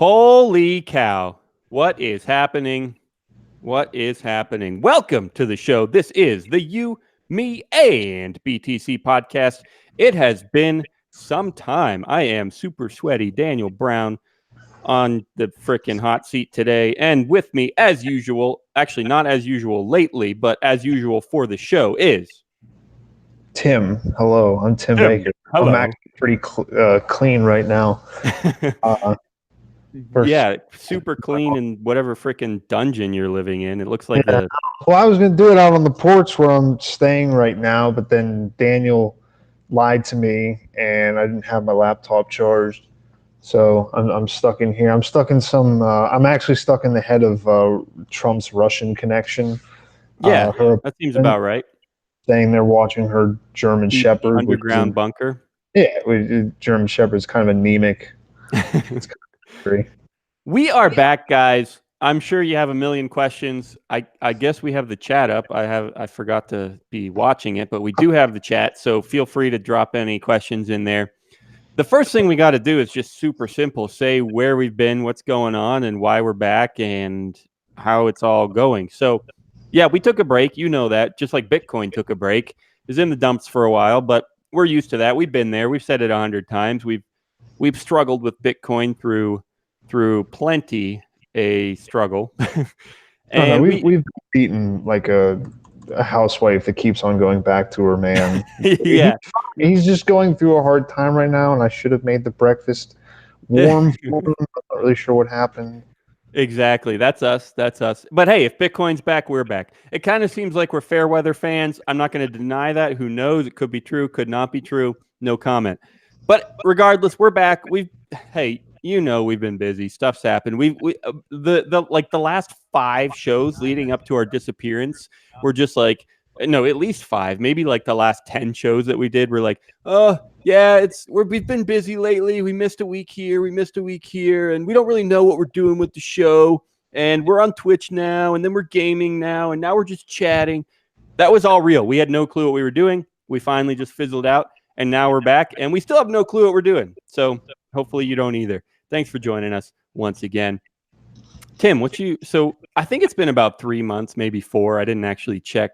Holy cow. What is happening? What is happening? Welcome to the show. This is the You, Me, and BTC podcast. It has been some time. I am super sweaty Daniel Brown on the freaking hot seat today. And with me, as usual, actually not as usual lately, but as usual for the show is... Tim. Hello, I'm Tim Baker. Hello. I'm actually pretty clean right now. Yeah, super clean in whatever freaking dungeon you're living in. It looks like Well, I was going to do it out on the porch where I'm staying right now, but then Daniel lied to me, and I didn't have my laptop charged. So I'm stuck in here. I'm stuck in some. I'm actually stuck in the head of Trump's Russian connection. Yeah, that seems about right. Staying there watching her German Shepherd. Underground bunker. Yeah, German Shepherd's kind of anemic. It's kind of scary. We are back, guys. I'm sure you have a million questions. I guess we have the chat up. I forgot to be watching it, but we do have the chat, so feel free to drop any questions in there. The first thing we got to do is just super simple. Say where we've been, what's going on, and why we're back, and how it's all going. So, yeah, we took a break. You know that. Just like Bitcoin took a break. It was in the dumps for a while, but we're used to that. We've been there. We've said it 100 times. We've struggled with Bitcoin through plenty a struggle. And we've beaten like a housewife that keeps on going back to her man. Yeah. He's just going through a hard time right now, and I should have made the breakfast warm for him. I'm not really sure what happened. Exactly. That's us. But hey, if Bitcoin's back, we're back. It kind of seems like we're fair weather fans. I'm not going to deny that. Who knows? It could be true, could not be true. No comment. But regardless, we're back. Hey, you know we've been busy. Stuff's happened. The last 5 shows leading up to our disappearance were just like, no, at least 5, maybe like the last 10 shows that we did were like, oh yeah, we've been busy lately. We missed a week here, and we don't really know what we're doing with the show. And we're on Twitch now, and then we're gaming now, and now we're just chatting. That was all real. We had no clue what we were doing. We finally just fizzled out, and now we're back, and we still have no clue what we're doing. So hopefully you don't either. Thanks for joining us once again. Tim, so I think it's been about 3 months, maybe 4. I didn't actually check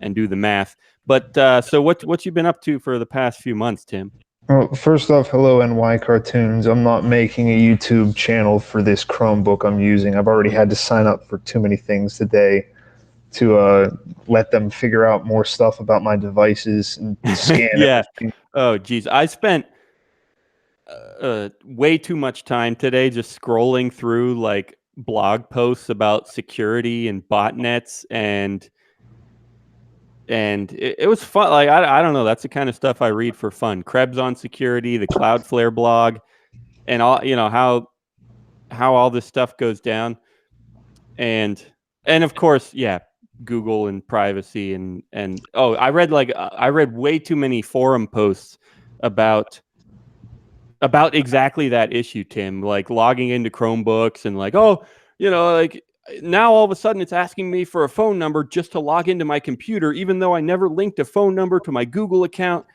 and do the math. But so what you been up to for the past few months, Tim? Well, first off, hello NY Cartoons. I'm not making a YouTube channel for this Chromebook I'm using. I've already had to sign up for too many things today to let them figure out more stuff about my devices and scan everything. Oh, geez. I spent way too much time today just scrolling through like blog posts about security and botnets, and it was fun. Like I don't know, that's the kind of stuff I read for fun. Krebs on security, the Cloudflare blog, and all, you know, how all this stuff goes down, and of course, yeah, Google and privacy and I read way too many forum posts about exactly that issue, Tim, like logging into Chromebooks and like, oh, you know, like now all of a sudden it's asking me for a phone number just to log into my computer, even though I never linked a phone number to my Google account.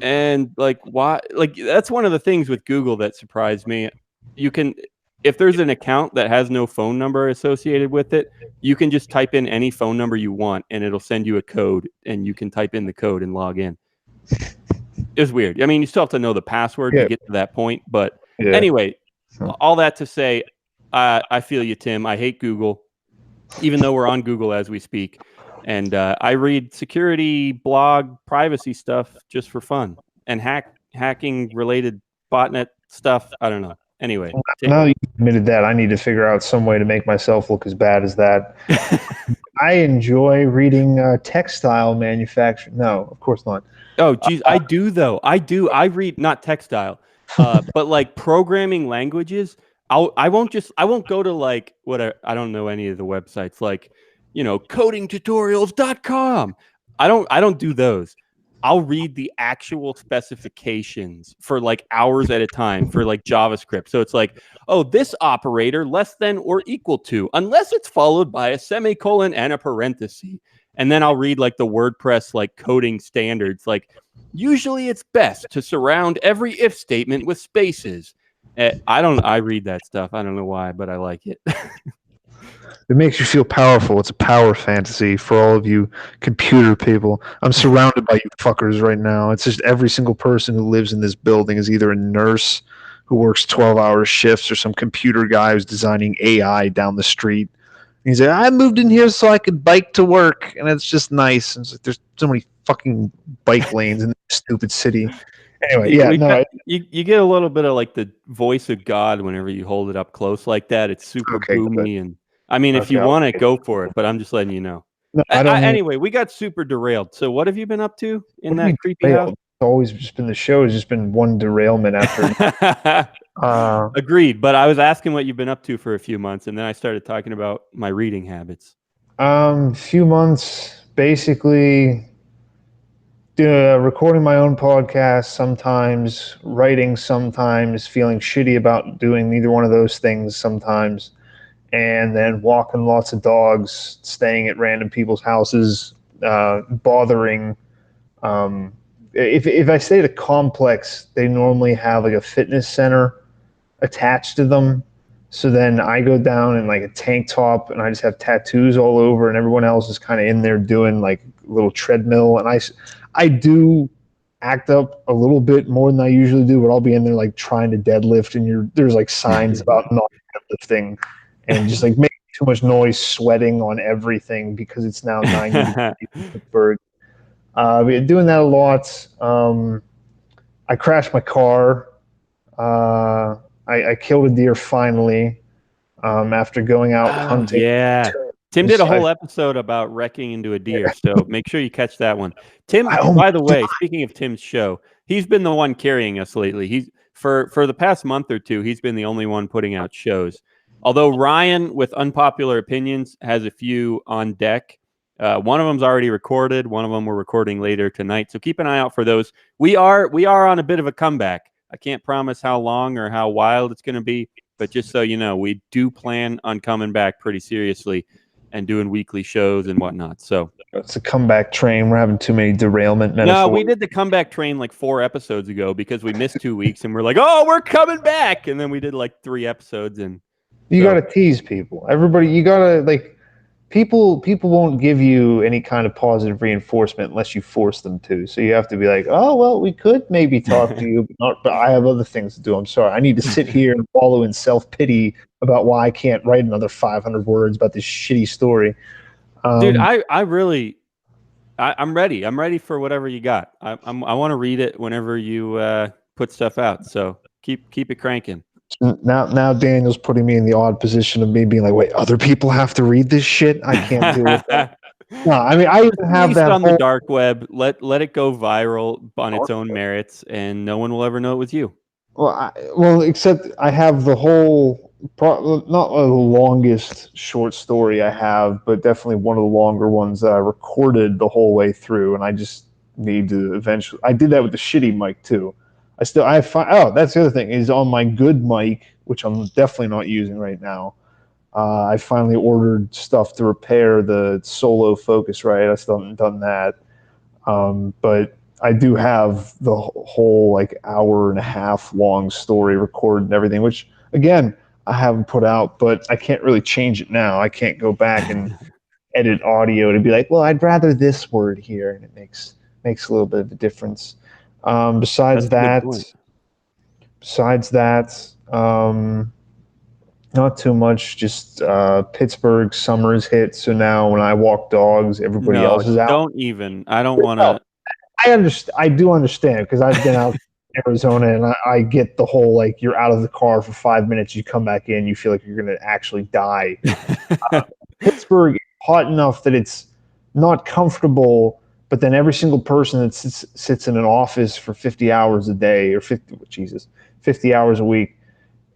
And like, why? Like, that's one of the things with Google that surprised me. You can, if there's an account that has no phone number associated with it, you can just type in any phone number you want and it'll send you a code, and you can type in the code and log in. It's weird. I mean, you still have to know the password to get to that point. But anyway, all that to say, I feel you, Tim. I hate Google, even though we're on Google as we speak. And I read security, blog, privacy stuff just for fun, and hacking related botnet stuff. I don't know. Anyway. Now you admitted that, I need to figure out some way to make myself look as bad as that. I enjoy reading textile manufacturing. No, of course not. Oh, geez, I do though. I do. I read not textile, but like programming languages. I won't go to like I don't know any of the websites, like, you know, codingtutorials.com. I don't do those. I'll read the actual specifications for like hours at a time for like JavaScript. So it's like, oh, this operator less than or equal to, unless it's followed by a semicolon and a parenthesis. And then I'll read like the WordPress like coding standards. Like, usually it's best to surround every if statement with spaces. I read that stuff. I don't know why, but I like it. It makes you feel powerful. It's a power fantasy for all of you computer people. I'm surrounded by you fuckers right now. It's just every single person who lives in this building is either a nurse who works 12-hour shifts or some computer guy who's designing AI down the street. And he's like, I moved in here so I could bike to work, and it's just nice. And it's like, there's so many fucking bike lanes in this stupid city. Anyway, yeah, We no, got, you get a little bit of like the voice of God whenever you hold it up close like that. It's super okay, good. boomy, and I mean, if Okay, you want it, go for it. But I'm just letting you know. no, I don't need. Anyway, we got super derailed. So what have you been up to in What do you mean that creepy derailed? house? It's always just been the show has just been one derailment after. Agreed. But I was asking what you've been up to for a few months, and then I started talking about my reading habits. Few months, basically, recording my own podcast sometimes, writing sometimes, feeling shitty about doing neither one of those things sometimes, and then walking lots of dogs, staying at random people's houses, bothering. If I stay at a complex, they normally have like a fitness center attached to them. So then I go down in like a tank top and I just have tattoos all over, and everyone else is kind of in there doing like a little treadmill. And I do act up a little bit more than I usually do, but I'll be in there like trying to deadlift, and there's like signs about not deadlifting and just like making too much noise, sweating on everything because it's now 90 degrees in Pittsburgh. Doing that a lot. I crashed my car. I killed a deer finally after going out Oh hunting. yeah. Tim did a whole episode about wrecking into a deer, so make sure you catch that one. Tim, by the way, speaking of Tim's show, he's been the one carrying us lately. He's for the past month or two, he's been the only one putting out shows. Although Ryan, with Unpopular Opinions, has a few on deck. One of them's already recorded. One of them we're recording later tonight. So keep an eye out for those. We are on a bit of a comeback. I can't promise how long or how wild it's going to be, but just so you know, we do plan on coming back pretty seriously and doing weekly shows and whatnot. So it's a comeback train. We're having too many derailment metaphors. no, we did the comeback train like 4 episodes ago because we missed 2 weeks, and we're like, oh, we're coming back, and then we did like 3 episodes, and you got to tease people. Everybody, you got to like. People won't give you any kind of positive reinforcement unless you force them to. So you have to be like, oh, well, we could maybe talk to you, but I have other things to do. I'm sorry. I need to sit here and wallow in self-pity about why I can't write another 500 words about this shitty story. Dude, I'm ready. I'm ready for whatever you got. I want to read it whenever you put stuff out. So keep it cranking. Now Daniel's putting me in the odd position of me being like, wait, other people have to read this shit? I can't deal with that. No, I mean, I even have that on the dark web. Let it go viral on its own merits, and no one will ever know it was you. Well, except I have the whole, not the longest short story I have, but definitely one of the longer ones that I recorded the whole way through, and I just need to eventually. I did that with the shitty mic too. That's the other thing is on my good mic, which I'm definitely not using right now. I finally ordered stuff to repair the solo Focusrite. I still haven't done that, but I do have the whole like hour and a half long story recorded and everything, which again I haven't put out, but I can't really change it now. I can't go back and edit audio to be like, well, I'd rather this word here, and it makes a little bit of a difference. Besides that, not too much. Just Pittsburgh summer's hit, so now when I walk dogs, everybody else is out. Don't even. I don't want to. I understand. I do understand because I've been out in Arizona, and I get the whole like you're out of the car for 5 minutes, you come back in, you feel like you're going to actually die. Pittsburgh is hot enough that it's not comfortable, but then every single person that sits in an office for 50 hours a day or 50 hours a week,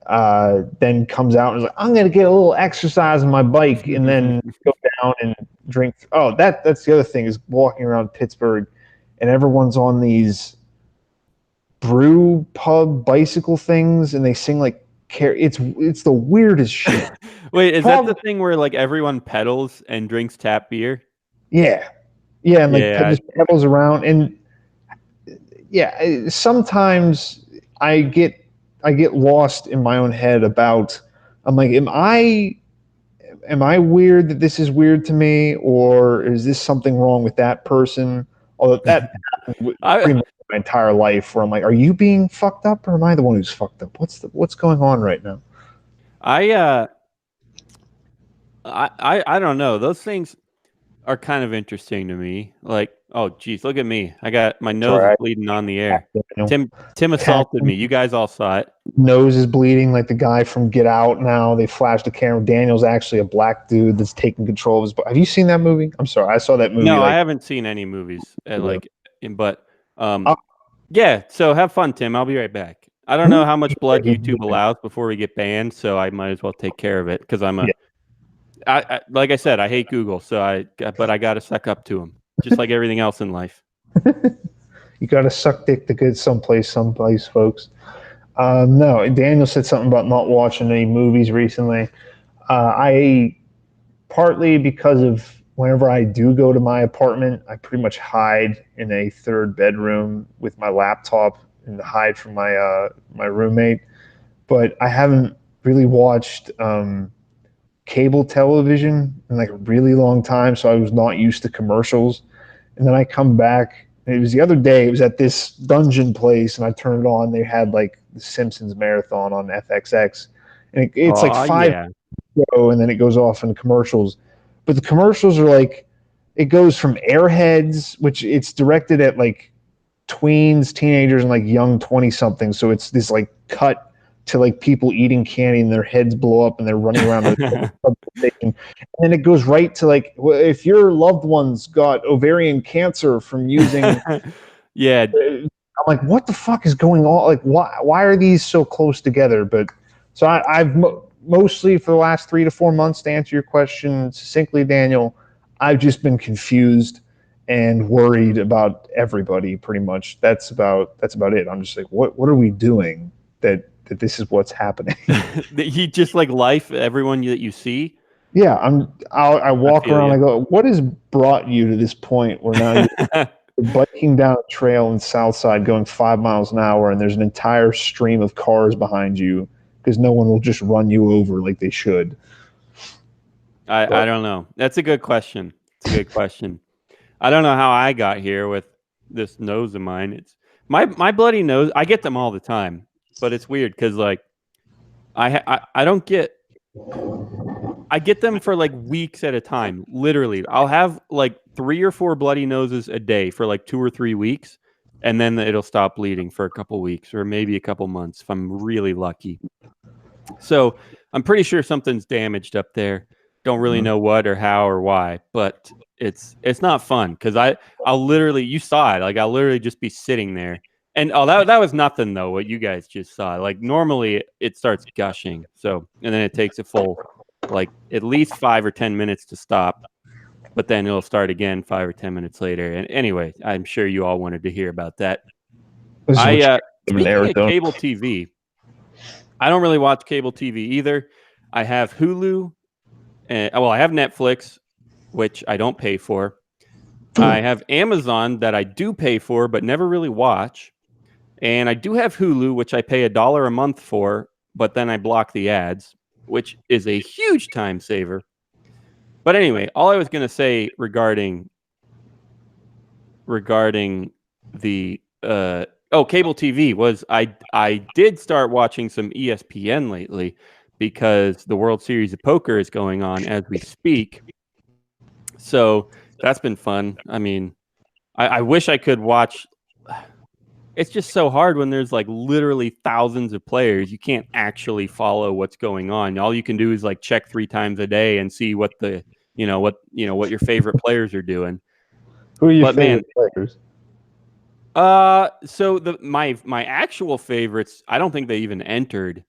then comes out and is like, I'm going to get a little exercise on my bike and then go down and drink. Oh, that's the other thing is walking around Pittsburgh, and everyone's on these brew pub bicycle things, and they sing like it's the weirdest shit. Wait, is that the thing where like everyone pedals and drinks tap beer? Yeah, and like just pedals around, and yeah, sometimes I get get lost in my own head about. I'm like, am I weird that this is weird to me, or is this something wrong with that person? Although that happened pretty I much my entire life, where I'm like, are you being fucked up, or am I the one who's fucked up? What's going on right now? I I don't know. Those things are kind of interesting to me. Like, oh geez, look at me. I got my nose is Sorry, bleeding on the air. I, Tim assaulted me. You guys all saw it. nose is bleeding like the guy from Get Out. Now they flashed the camera. Daniel's actually a black dude that's taking control of his. Have you seen that movie? I'm sorry, I saw that movie No, I like. haven't seen any movies but Uh, yeah. So have fun, Tim. I'll be right back. I don't know how much blood YouTube allows before we get banned, so I might as well take care of it because like I said, I hate Google, but I got to suck up to them, just like everything else in life. You got to suck dick to get someplace, folks. No, Daniel said something about not watching any movies recently. I partly because of whenever I do go to my apartment, I pretty much hide in a third bedroom with my laptop and hide from my roommate. But I haven't really watched cable television in like a really long time, so I was not used to commercials. And then I come back. And it was the other day. It was at this dungeon place, and I turned it on. They had like the Simpsons marathon on FXX, and it's like Oh five yeah. show, and then it goes off into commercials. But the commercials are like, it goes from Airheads, which it's directed at like tweens, teenagers, and like young 20 somethings. So it's this like cut to like people eating candy and their heads blow up and they're running around the substation. And then it goes right to like, if your loved ones got ovarian cancer from using. Yeah. I'm like, what the fuck is going on? Like, why are these so close together? But so I've mostly for the last 3 to 4 months, to answer your question succinctly, Daniel, I've just been confused and worried about everybody. Pretty much, that's about it. I'm just like, what are we doing that this is what's happening? He just like life, everyone that you see. Yeah, I walk feel around. you. I go, what has brought you to this point where now you're biking down a trail in Southside going 5 miles an hour, and there's an entire stream of cars behind you because no one will just run you over like they should. I don't know. That's a good question. It's a good question. I don't know how I got here with this nose of mine. It's my bloody nose. I get them all the time, but it's weird because like I don't get. I get them for like weeks at a time. Literally, I'll have like 3 or 4 bloody noses a day for like 2 or 3 weeks, and then it'll stop bleeding for a couple weeks or maybe a couple months if I'm really lucky. So I'm pretty sure something's damaged up there. Don't really know what or how or why, but it's not fun because I'll literally, you saw it, like I'll literally just be sitting there. And that was nothing though, what you guys just saw. Like normally it starts gushing. So and then it takes a full like at least 5 or 10 minutes to stop, but then it'll start again 5 or 10 minutes later. And anyway, I'm sure you all wanted to hear about that. Speaking of cable TV, I don't really watch cable TV either. I have Hulu, I have Netflix, which I don't pay for. I have Amazon that I do pay for, but never really watch. And I do have Hulu, which I pay $1 a month for, but then I block the ads, which is a huge time saver. But anyway, all I was going to say regarding the cable TV was I did start watching some ESPN lately because the World Series of Poker is going on as we speak. So that's been fun. I mean, I wish I could watch. It's just so hard when there's like literally thousands of players. You can't actually follow what's going on. All you can do is like check 3 times a day and see what what your favorite players are doing. Who are your favorite players? So my actual favorites, I don't think they even entered.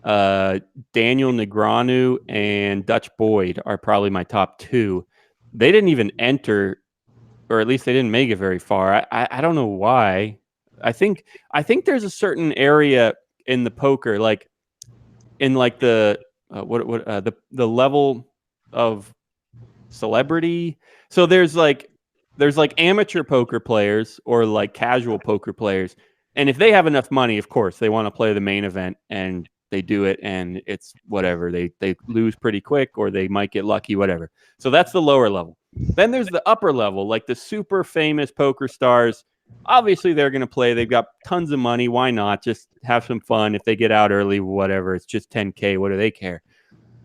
Daniel Negreanu and Dutch Boyd are probably my top 2. They didn't even enter, or at least they didn't make it very far. I don't know why. I think there's a certain area in the poker, like in like the the level of celebrity. So there's like amateur poker players or like casual poker players. And if they have enough money, of course, they want to play the main event, and they do it, and it's whatever. They lose pretty quick, or they might get lucky, whatever. So that's the lower level. Then there's the upper level, like the super famous poker stars. Obviously, they're going to play. They've got tons of money. Why not? Just have some fun. If they get out early, whatever. It's just 10K. What do they care?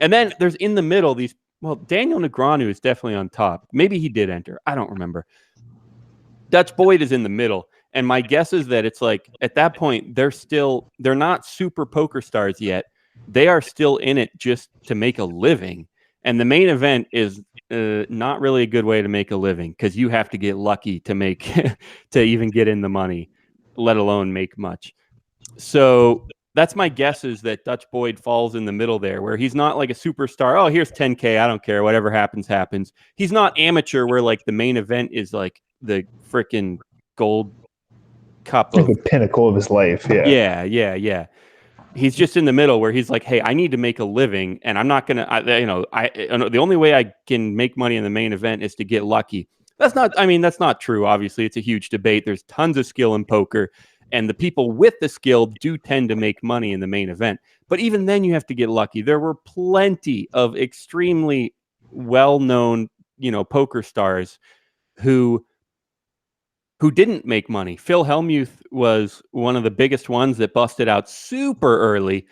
And then there's in the middle these. Well, Daniel Negreanu is definitely on top. Maybe he did enter. I don't remember. Dutch Boyd is in the middle. And my guess is that it's like at that point, they're not super poker stars yet. They are still in it just to make a living. And the main event is not really a good way to make a living, because you have to get lucky to make to even get in the money, let alone make much. So that's my guess, is that Dutch Boyd falls in the middle there, where he's not like a superstar. Oh, here's 10K. I don't care. Whatever happens, happens. He's not amateur, where like the main event is like the freaking gold cup like of the pinnacle of his life. Yeah. He's just in the middle, where he's like, hey, I need to make a living, and I'm not gonna, the only way I can make money in the main event is to get lucky. That's not true. Obviously, it's a huge debate. There's tons of skill in poker, and the people with the skill do tend to make money in the main event. But even then, you have to get lucky. There were plenty of extremely well-known, poker stars who didn't make money. Phil Hellmuth was one of the biggest ones that busted out super early,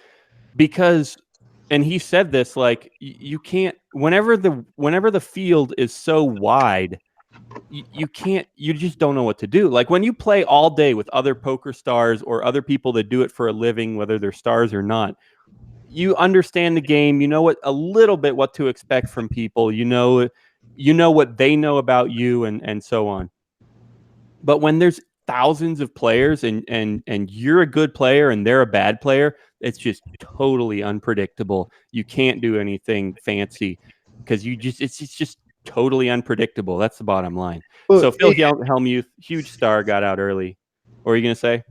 because, and he said this, like, you can't, whenever the field is so wide, you just don't know what to do. Like when you play all day with other poker stars or other people that do it for a living, whether they're stars or not, you understand the game, a little bit what to expect from people, what they know about you, and so on. But when there's thousands of players and you're a good player and they're a bad player, it's just totally unpredictable. You can't do anything fancy, because it's just totally unpredictable. That's the bottom line. Well, so Phil Hellmuth, huge star, got out early. What are you going to say?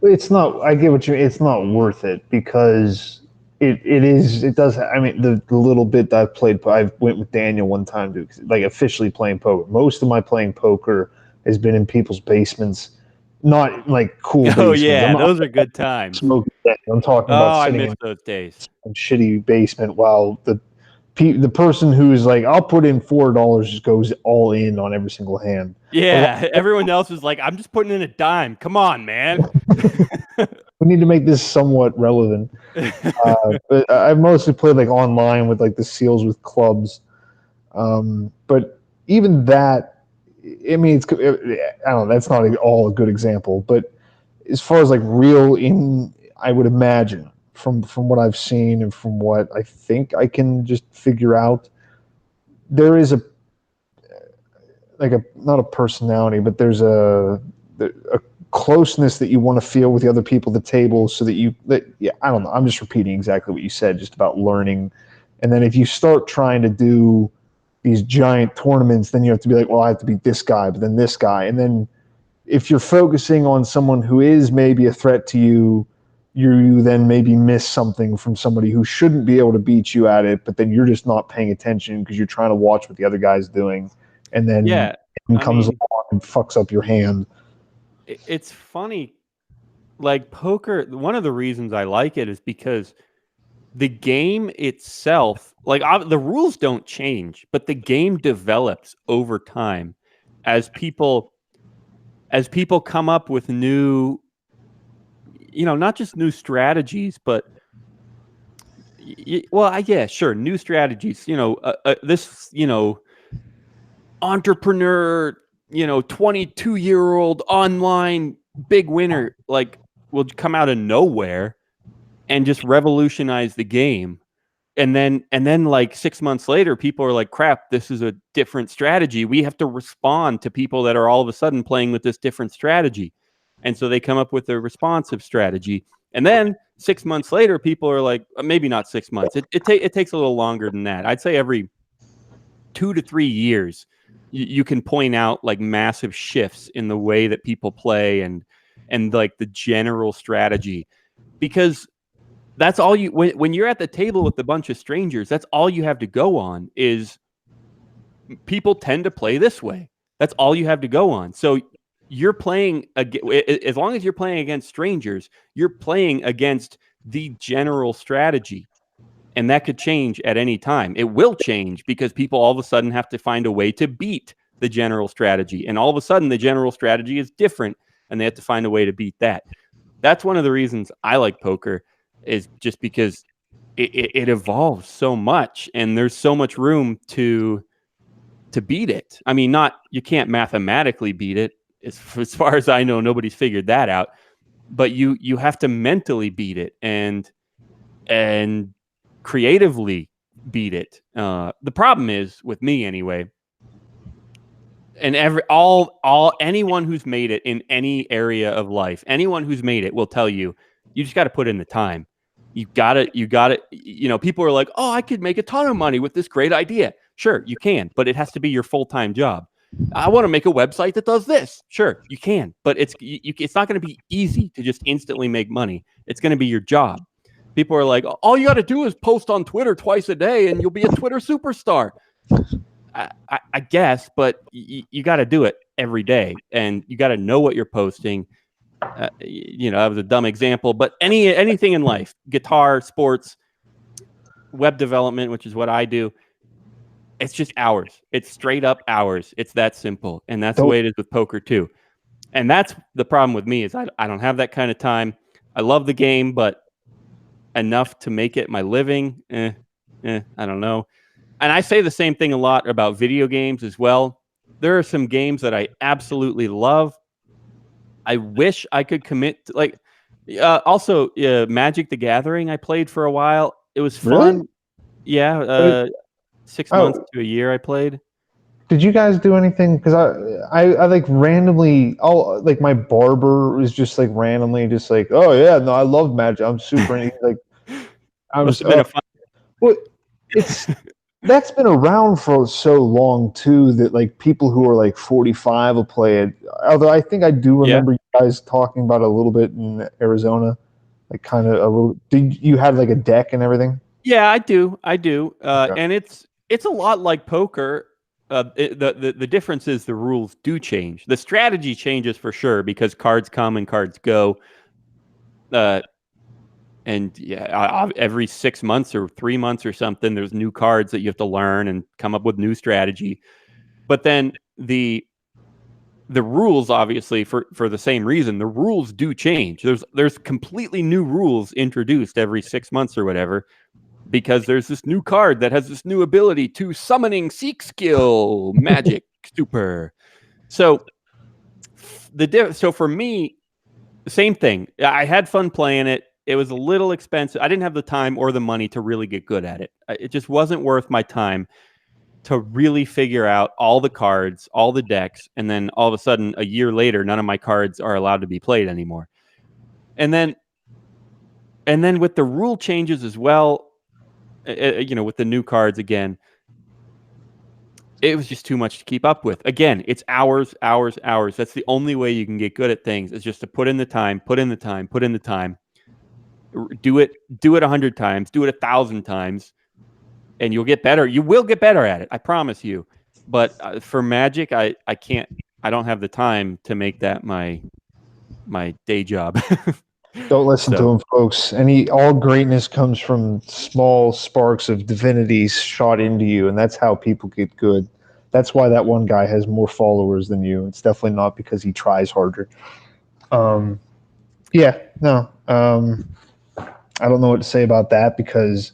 It's not. I get what you mean. It's not worth it, because it does. I mean, the little bit that I've played, I went with Daniel one time to like officially playing poker. Most of my playing poker has been in people's basements, not like cool basements. Oh yeah, those are good times. I'm talking about sitting I miss those days. in a shitty basement while the person who's like, I'll put in $4, just goes all in on every single hand. Yeah, everyone else is like, I'm just putting in a dime. Come on, man. We need to make this somewhat relevant. But I've mostly played like online with like the seals with clubs. But even that, I mean, I don't know, that's not all a good example. But as far as like I would imagine from what I've seen and from what I think I can just figure out, there is not a personality, but there's a closeness that you want to feel with the other people at the table, so that I don't know. I'm just repeating exactly what you said, just about learning. And then if you start trying to do these giant tournaments, then you have to be like, well, I have to beat this guy, but then this guy. And then if you're focusing on someone who is maybe a threat to you, you then maybe miss something from somebody who shouldn't be able to beat you at it, but then you're just not paying attention because you're trying to watch what the other guy's doing. And then comes along and fucks up your hand. It's funny. Like poker, one of the reasons I like it is because the game itself, like the rules don't change, but the game develops over time as people come up with new, not just new strategies, but new strategies. This, entrepreneur, 22-year-old online big winner, like, will come out of nowhere and just revolutionize the game. And then like 6 months later, people are like, crap, this is a different strategy. We have to respond to people that are all of a sudden playing with this different strategy. And so they come up with a responsive strategy. And then 6 months later, people are like, maybe not 6 months. It takes a little longer than that. I'd say every 2 to 3 years, you can point out like massive shifts in the way that people play and like the general strategy, because that's all you, when you're at the table with a bunch of strangers, that's all you have to go on is people tend to play this way. That's all you have to go on. So you're playing as long as you're playing against strangers, you're playing against the general strategy. And that could change at any time. It will change because people all of a sudden have to find a way to beat the general strategy. And all of a sudden, the general strategy is different, and they have to find a way to beat that. That's one of the reasons I like poker, is just because it evolves so much, and there's so much room to beat it. I mean, you can't mathematically beat it. As far as I know, nobody's figured that out. But you have to mentally beat it and creatively beat it. The problem is, with me anyway, and anyone who's made it in any area of life, anyone who's made it will tell you, you just got to put in the time. You got to, people are like, oh, I could make a ton of money with this great idea. Sure, you can, but it has to be your full-time job. I want to make a website that does this. Sure, you can, but it's not going to be easy to just instantly make money. It's going to be your job. People are like, all you got to do is post on Twitter twice a day and you'll be a Twitter superstar. I guess, but you got to do it every day, and you got to know what you're posting. That was a dumb example, but anything in life, guitar, sports, web development, which is what I do, it's just hours. It's straight up hours. It's that simple, and that's the way it is with poker too. And that's the problem with me, is I don't have that kind of time. I love the game, but enough to make it my living, I don't know. And I say the same thing a lot about video games as well. There are some games that I absolutely love. I wish I could commit to, also Magic the Gathering I played for a while. It was fun. Really? Yeah, 6 months to a year I played. Did you guys do anything? Because I like randomly, like my barber was just like randomly just like, oh yeah, no, I love Magic. I'm super like, I Must was have been a fun. well, that's been around for so long too, that like people who are like 45 will play it. Although I think I do remember you guys talking about it a little bit in Arizona, like kind of a little. Did you have like a deck and everything? Yeah, I do. And it's a lot like poker. The difference is the rules do change. The strategy changes for sure, because cards come and cards go. And yeah, every 6 months or 3 months or something, there's new cards that you have to learn and come up with new strategy. But then the rules, obviously, for the same reason, the rules do change. There's completely new rules introduced every 6 months or whatever, because there's this new card that has this new ability to summoning seek skill magic super. So so for me, the same thing. I had fun playing it. It was a little expensive. I didn't have the time or the money to really get good at it. It just wasn't worth my time to really figure out all the cards, all the decks, and then all of a sudden, a year later, none of my cards are allowed to be played anymore. And then with the rule changes as well, with the new cards again, it was just too much to keep up with. Again, it's hours, hours, hours. That's the only way you can get good at things, is just to put in the time, put in the time, put in the time. Do it 100 times, do it 1,000 times, and you'll get better. You will get better at it, I promise you. But for Magic, I can't. I don't have the time to make that my day job. Don't listen to him, folks. All greatness comes from small sparks of divinity shot into you, and that's how people get good. That's why that one guy has more followers than you. It's definitely not because he tries harder. Yeah, no. I don't know what to say about that, because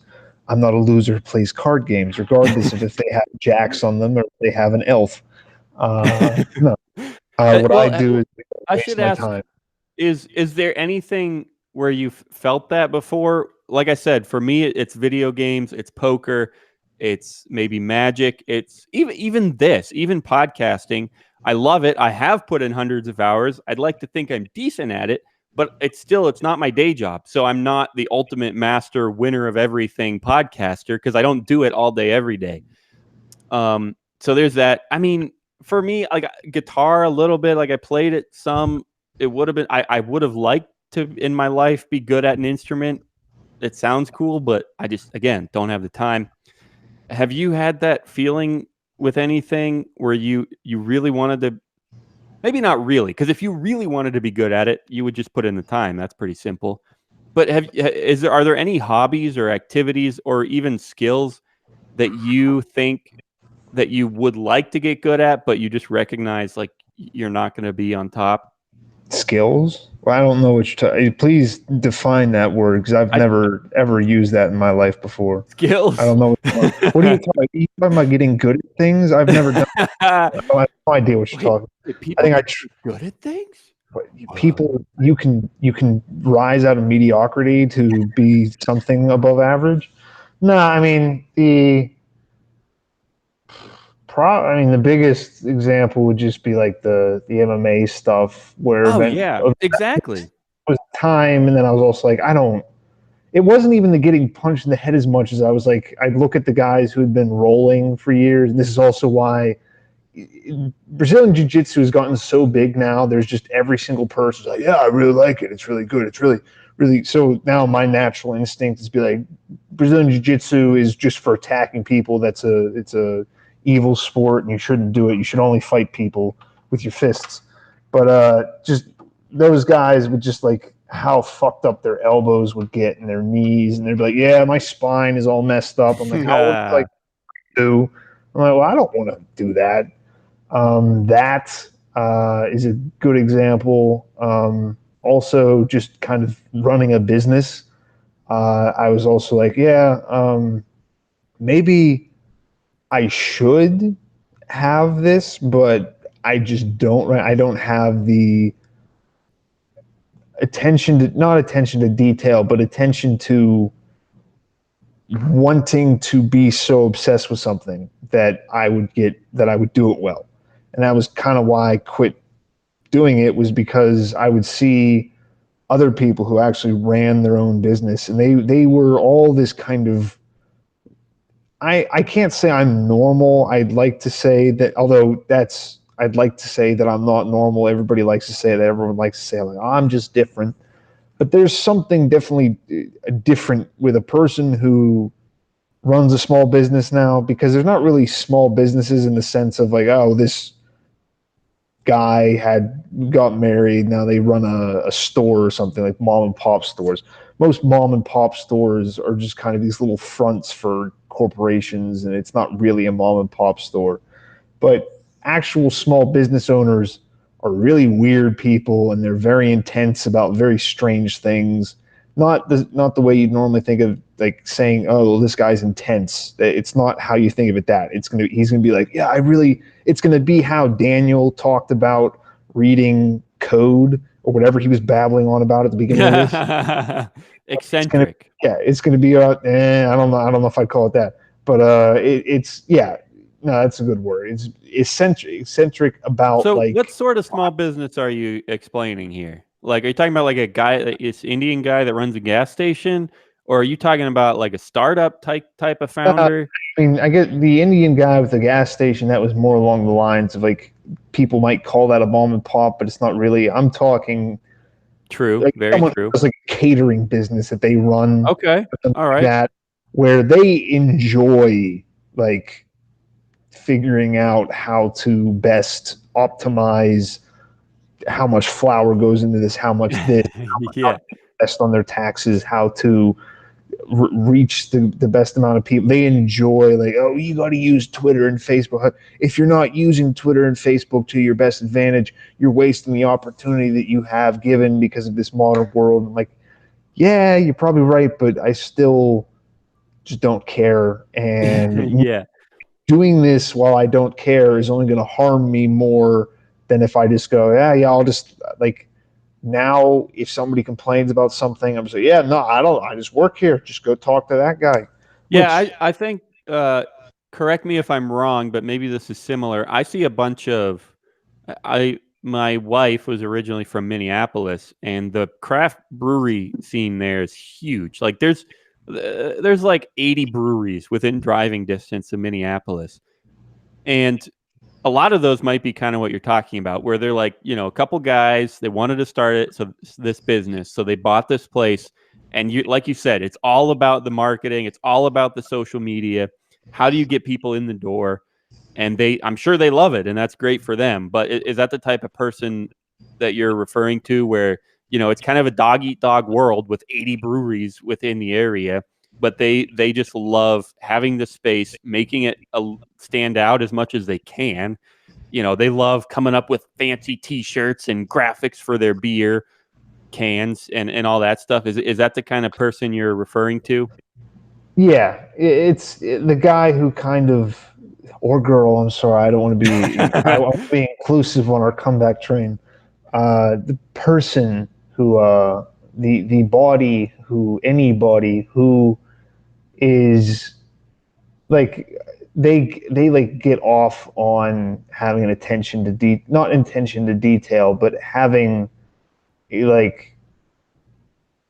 I'm not a loser who plays card games, regardless of if they have jacks on them or if they have an elf. No. I do is I should ask, time. Is there anything where you've felt that before? Like I said, for me, it's video games, it's poker, it's maybe Magic, it's even podcasting. I love it. I have put in hundreds of hours. I'd like to think I'm decent at it, but it's not my day job. So I'm not the ultimate master winner of everything podcaster, because I don't do it all day, every day. So there's that. I mean, for me, like guitar a little bit, like I played it some. It would have been, I would have liked to in my life be good at an instrument. It sounds cool, but I just, again, don't have the time. Have you had that feeling with anything where you really wanted to maybe not really, because if you really wanted to be good at it, you would just put in the time. That's pretty simple. But are there any hobbies or activities or even skills that you think that you would like to get good at, but you just recognize like you're not going to be on top? Skills? Well, I don't know what you're talking. Please define that word because I've never ever used that in my life before. Skills. I don't know. What are you talking about? Are you talking about getting good at things? I've never done. I have no idea what you're talking. I People think get good at things. people you can rise out of mediocrity to be something above average. No, I mean the biggest example would just be like the MMA stuff where Oh yeah, exactly. was time, and then I was also like, I don't. It wasn't even the getting punched in the head as much as I was like, I'd look at the guys who had been rolling for years, and this is also why Brazilian Jiu-Jitsu has gotten so big now. There's just every single person's like, yeah, I really like it. It's really good. It's really, really. So now my natural instinct is to be like, Brazilian Jiu-Jitsu is just for attacking people. It's a evil sport, and you shouldn't do it. You should only fight people with your fists. But just those guys would just like how fucked up their elbows would get and their knees, and they'd be like, yeah, my spine is all messed up. I'm like, how would you like to do? I'm like, well, I don't want to do that. That is a good example. Also, just kind of running a business. I was also like, yeah, maybe I should have this, but I just don't. I don't have the not attention to detail, but attention to wanting to be so obsessed with something that I would do it well. And that was kind of why I quit doing it, was because I would see other people who actually ran their own business, and they were all this kind of, I can't say I'm normal. I'd like to say that, although I'd like to say that I'm not normal. Everybody likes to say that. Everyone likes to say like, oh, I'm just different. But there's something definitely different with a person who runs a small business now, because there's not really small businesses in the sense of like, oh, this guy got married, now they run a store or something, like mom and pop stores. Most mom and pop stores are just kind of these little fronts for corporations, and it's not really a mom and pop store. But actual small business owners are really weird people, and they're very intense about very strange things. Not the way you'd normally think of, like saying, "Oh, well, this guy's intense." It's not how you think of it. He's gonna be like, "Yeah, I really." It's gonna be how Daniel talked about reading code or whatever he was babbling on about at the beginning of this. Eccentric. It's gonna be. I don't know. I don't know if I'd call it that, but it's yeah. No, that's a good word. It's eccentric about So like. what sort of small business are you explaining here? Like, are you talking about like a guy, this Indian guy that runs a gas station, or are you talking about like a startup type of founder? I mean, I get the Indian guy with the gas station. That was more along the lines of like, people might call that a mom and pop, but it's not really. I'm talking True, like very someone true. has like a catering business that they run. Okay, all right. That where they enjoy like figuring out how to best optimize how much flour goes into this, how much this, Yeah. best on their taxes, how to reach the best amount of people. They enjoy like, oh, you got to use Twitter and Facebook. If you're not using Twitter and Facebook to your best advantage, you're wasting the opportunity that you have given because of this modern world. I'm like, yeah, you're probably right, but I still just don't care. And Yeah. doing this while I don't care is only going to harm me more than if I just go, yeah, I'll just like. Now, if somebody complains about something, I'm saying, yeah, no, I don't. I just work here. Just go talk to that guy. Yeah, I think correct me if I'm wrong, but maybe this is similar. I see a bunch of I my wife was originally from Minneapolis, and the craft brewery scene there is huge. Like there's like 80 breweries within driving distance of Minneapolis. And a lot of those might be kind of what you're talking about, where they're like, a couple guys, they wanted to start it, so this business, so they bought this place, and like you said, it's all about the marketing, it's all about the social media. How do you get people in the door? and I'm sure they love it, and that's great for them. But is that the type of person that you're referring to, where it's kind of a dog eat dog world with 80 breweries within the area, but they just love having the space, making it stand out as much as they can. They love coming up with fancy T-shirts and graphics for their beer cans and all that stuff. Is that the kind of person you're referring to? Yeah, it's the guy who kind of, or girl. I'm sorry, I don't want to be. I want to be inclusive on our comeback train. The person who, the body who, anybody who is like they like get off on having an attention to not attention to detail, but having like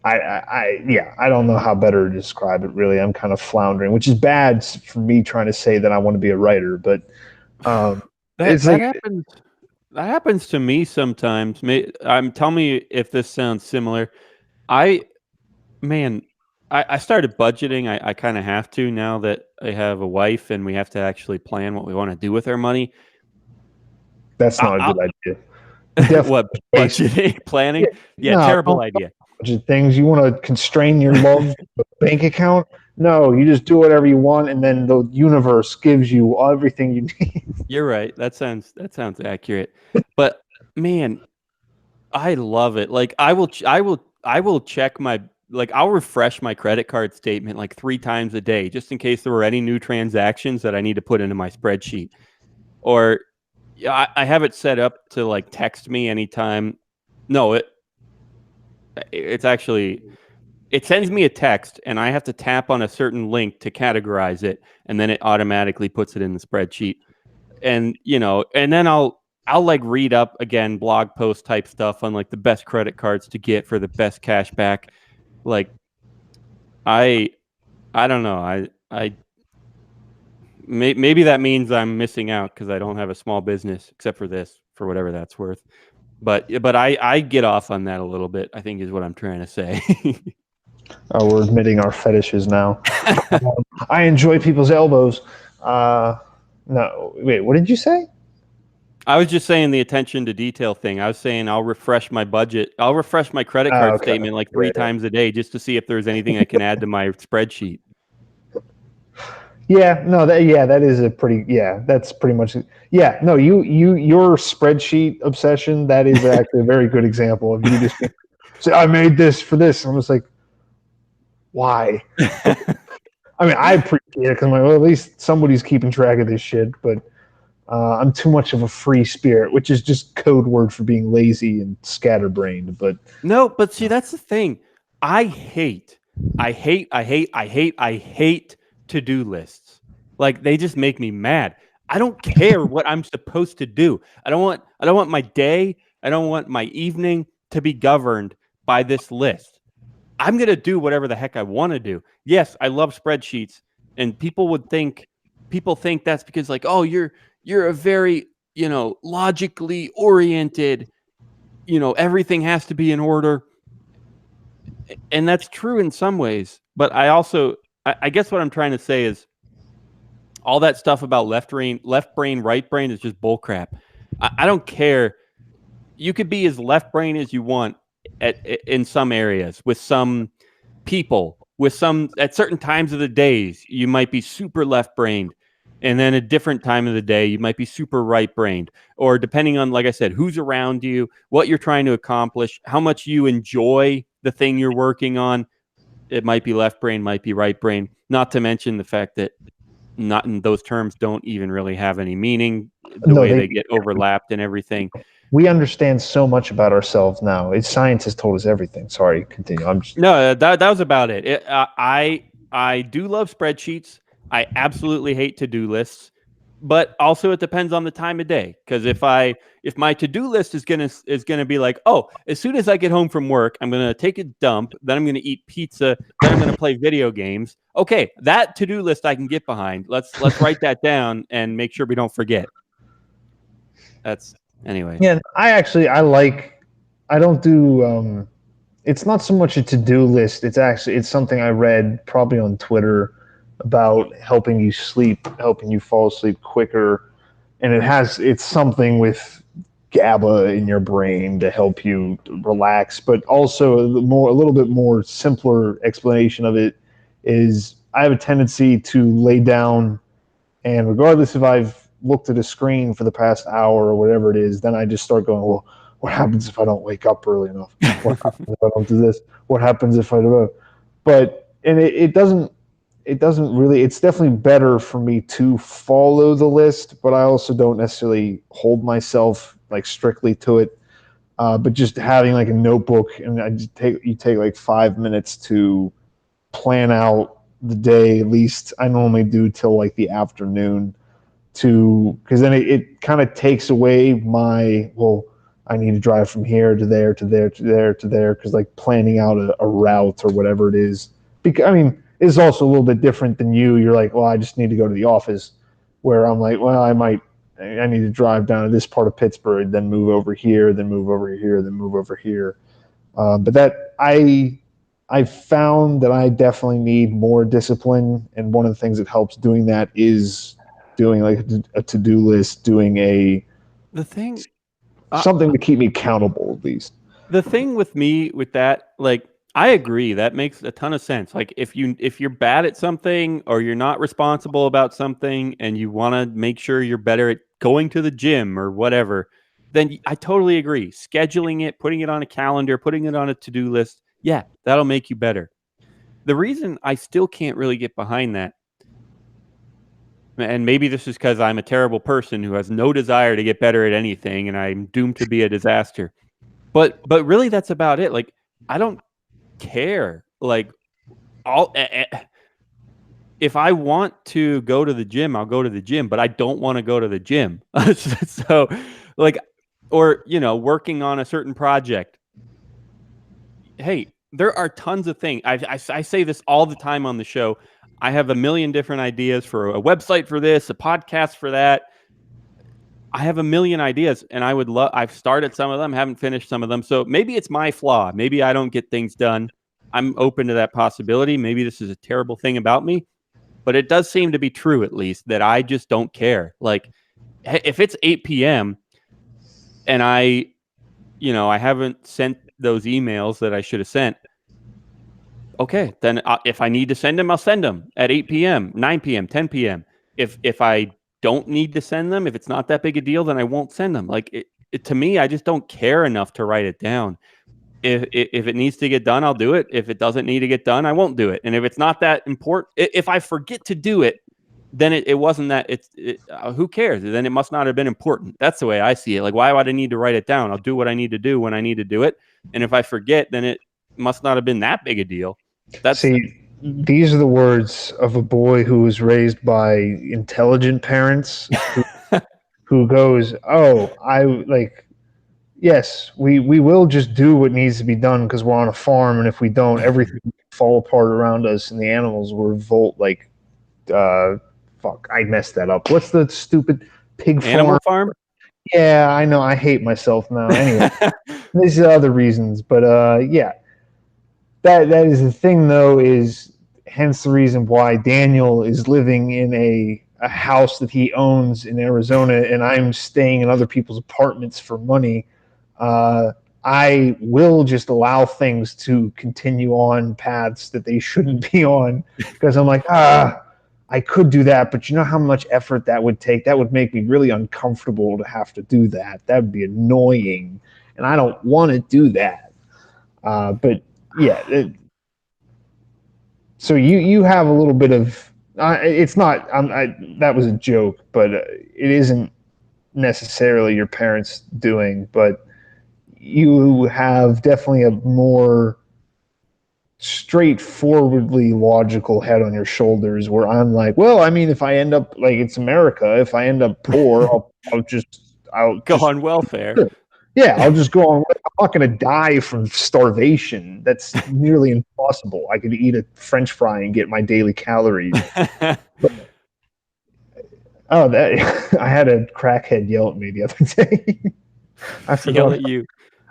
yeah, I don't know how better to describe it. Really, I'm kind of floundering, which is bad for me trying to say that I want to be a writer. But that it's like happens. That happens to me sometimes. Tell me if this sounds similar. I man, I started budgeting. I kind of have to now that I have a wife and we have to actually plan what we want to do with our money. that's not a I, good idea. Definitely what budgeting planning? Yeah, no, terrible idea. budget things. You want to constrain your love bank account? No, you just do whatever you want, and then the universe gives you everything you need. You're right. That sounds accurate. But man, I love it. Like I will check I'll refresh my credit card statement like 3 times a day just in case there were any new transactions that I need to put into my spreadsheet. Or yeah, I have it set up to like text me anytime. No, it's actually it sends me a text and I have to tap on a certain link to categorize it, and then it automatically puts it in the spreadsheet. And and then I'll like read up again blog post type stuff on like the best credit cards to get for the best cash back. Like I don't know. Maybe that means I'm missing out because I don't have a small business except for this, for whatever that's worth. But I get off on that a little bit, I think is what I'm trying to say. We're admitting our fetishes now. I enjoy people's elbows. No, wait, what did you say? I was just saying the attention to detail thing. I was saying I'll refresh my budget. I'll refresh my credit card Okay. statement like 3 times a day just to see if there's anything I can add to my spreadsheet. Yeah, no, that is a pretty, that's pretty much it. Yeah, no, your spreadsheet obsession, that is actually a very good example of you just say, I made this for this. I'm just like, why? I mean, I appreciate it because I'm like, well, at least somebody's keeping track of this shit, but I'm too much of a free spirit, which is just code word for being lazy and scatterbrained. But no, but see, that's the thing. I hate to-do lists. Like they just make me mad. I don't care what I'm supposed to do. I don't want my day, I don't want my evening to be governed by this list. I'm going to do whatever the heck I want to do. Yes, I love spreadsheets, and people think that's because like, oh, you're a very, logically oriented, everything has to be in order. And that's true in some ways, but I guess what I'm trying to say is all that stuff about left brain, right brain is just bullcrap. I don't care. You could be as left brain as you want in some areas with some people, at certain times of the days, you might be super left brained. And then a different time of the day, you might be super right brained, or depending on, like I said, who's around you, what you're trying to accomplish, how much you enjoy the thing you're working on. It might be left brain, might be right brain, not to mention the fact that not in those terms don't even really have any meaning, the way they get overlapped and everything. We understand so much about ourselves now. Science has told us everything. Sorry, continue. No, that was about it. I do love spreadsheets. I absolutely hate to-do lists, but also it depends on the time of day. Because if my to-do list is gonna be like, oh, as soon as I get home from work, I'm gonna take a dump, then I'm gonna eat pizza, then I'm gonna play video games. Okay, that to-do list I can get behind. Let's write that down and make sure we don't forget. That's anyway. Yeah, I don't do. It's not so much a to-do list. It's something I read probably on Twitter about helping you fall asleep quicker. and it's something with GABA in your brain to help you relax. But also a little bit more simpler explanation of it is I have a tendency to lay down, and regardless if I've looked at a screen for the past hour or whatever it is, then I just start going, well, what happens if I don't wake up early enough? What happens if I don't do this? What happens if I do? But and it doesn't really, it's definitely better for me to follow the list, but I also don't necessarily hold myself like strictly to it. But just having like a notebook, and you take like 5 minutes to plan out the day. At least I normally do till like the afternoon, because then it kind of takes away my, well, I need to drive from here to there to there to there to there, because like planning out a route or whatever it is. Because I mean, it's also a little bit different than you. You're like, well, I just need to go to the office, where I'm like, well, I need to drive down to this part of Pittsburgh, then move over here, then move over here, then move over here. But that I found that I definitely need more discipline, and one of the things that helps doing that is doing like a to-do list, doing The thing, something to keep me accountable at least. the thing with me with that, like, I agree, that makes a ton of sense. Like, if you're bad at something, or you're not responsible about something, and you want to make sure you're better at going to the gym or whatever, then I totally agree. Scheduling it, putting it on a calendar, putting it on a to-do list, yeah, that'll make you better. The reason I still can't really get behind that, and maybe this is because I'm a terrible person who has no desire to get better at anything, and I'm doomed to be a disaster. But really, that's about it. Like, I don't care. Like, if I want to go to the gym, I'll go to the gym, but I don't want to go to the gym. So, like, or working on a certain project. Hey, there are tons of things. I say this all the time on the show. I have a million different ideas for a website for this, a podcast for that. I have a million ideas, and I've started some of them, haven't finished some of them. So maybe it's my flaw. Maybe I don't get things done. I'm open to that possibility. Maybe this is a terrible thing about me, but it does seem to be true, at least, that I just don't care. Like, if it's 8 p.m. and I haven't sent those emails that I should have sent, okay, then if I need to send them, I'll send them at 8 p.m., 9 p.m., 10 p.m. If I don't need to send them, if it's not that big a deal, then I won't send them. Like, to me, I just don't care enough to write it down. If it needs to get done, I'll do it. If it doesn't need to get done, I won't do it. And if it's not that important, if I forget to do it, then it wasn't that. Who cares? Then it must not have been important. That's the way I see it. Like, why would I need to write it down? I'll do what I need to do when I need to do it. And if I forget, then it must not have been that big a deal. See, these are the words of a boy who was raised by intelligent parents who goes, oh, yes, we will just do what needs to be done because we're on a farm, and if we don't, everything will fall apart around us, and the animals will revolt. Like, fuck, I messed that up. What's the stupid pig Animal farm? Yeah, I know. I hate myself now. Anyway, there's other reasons, but yeah, that is the thing, though. Is hence the reason why Daniel is living in a house that he owns in Arizona, and I'm staying in other people's apartments for money. I will just allow things to continue on paths that they shouldn't be on, because I'm like, I could do that, but you know how much effort that would take? That would make me really uncomfortable to have to do that. That would be annoying, and I don't want to do that. But yeah, so you have a little bit of. It's not. That was a joke, but it isn't necessarily your parents' doing, but you have definitely a more straightforwardly logical head on your shoulders, where I'm like, well, I mean, if I end up like, it's America, if I end up poor, I'll go on welfare. Yeah, I'll just go on. I'm not going to die from starvation. That's nearly impossible. I could eat a French fry and get my daily calories. Oh, that I had a crackhead yell at me the other day. I forgot. Yell at you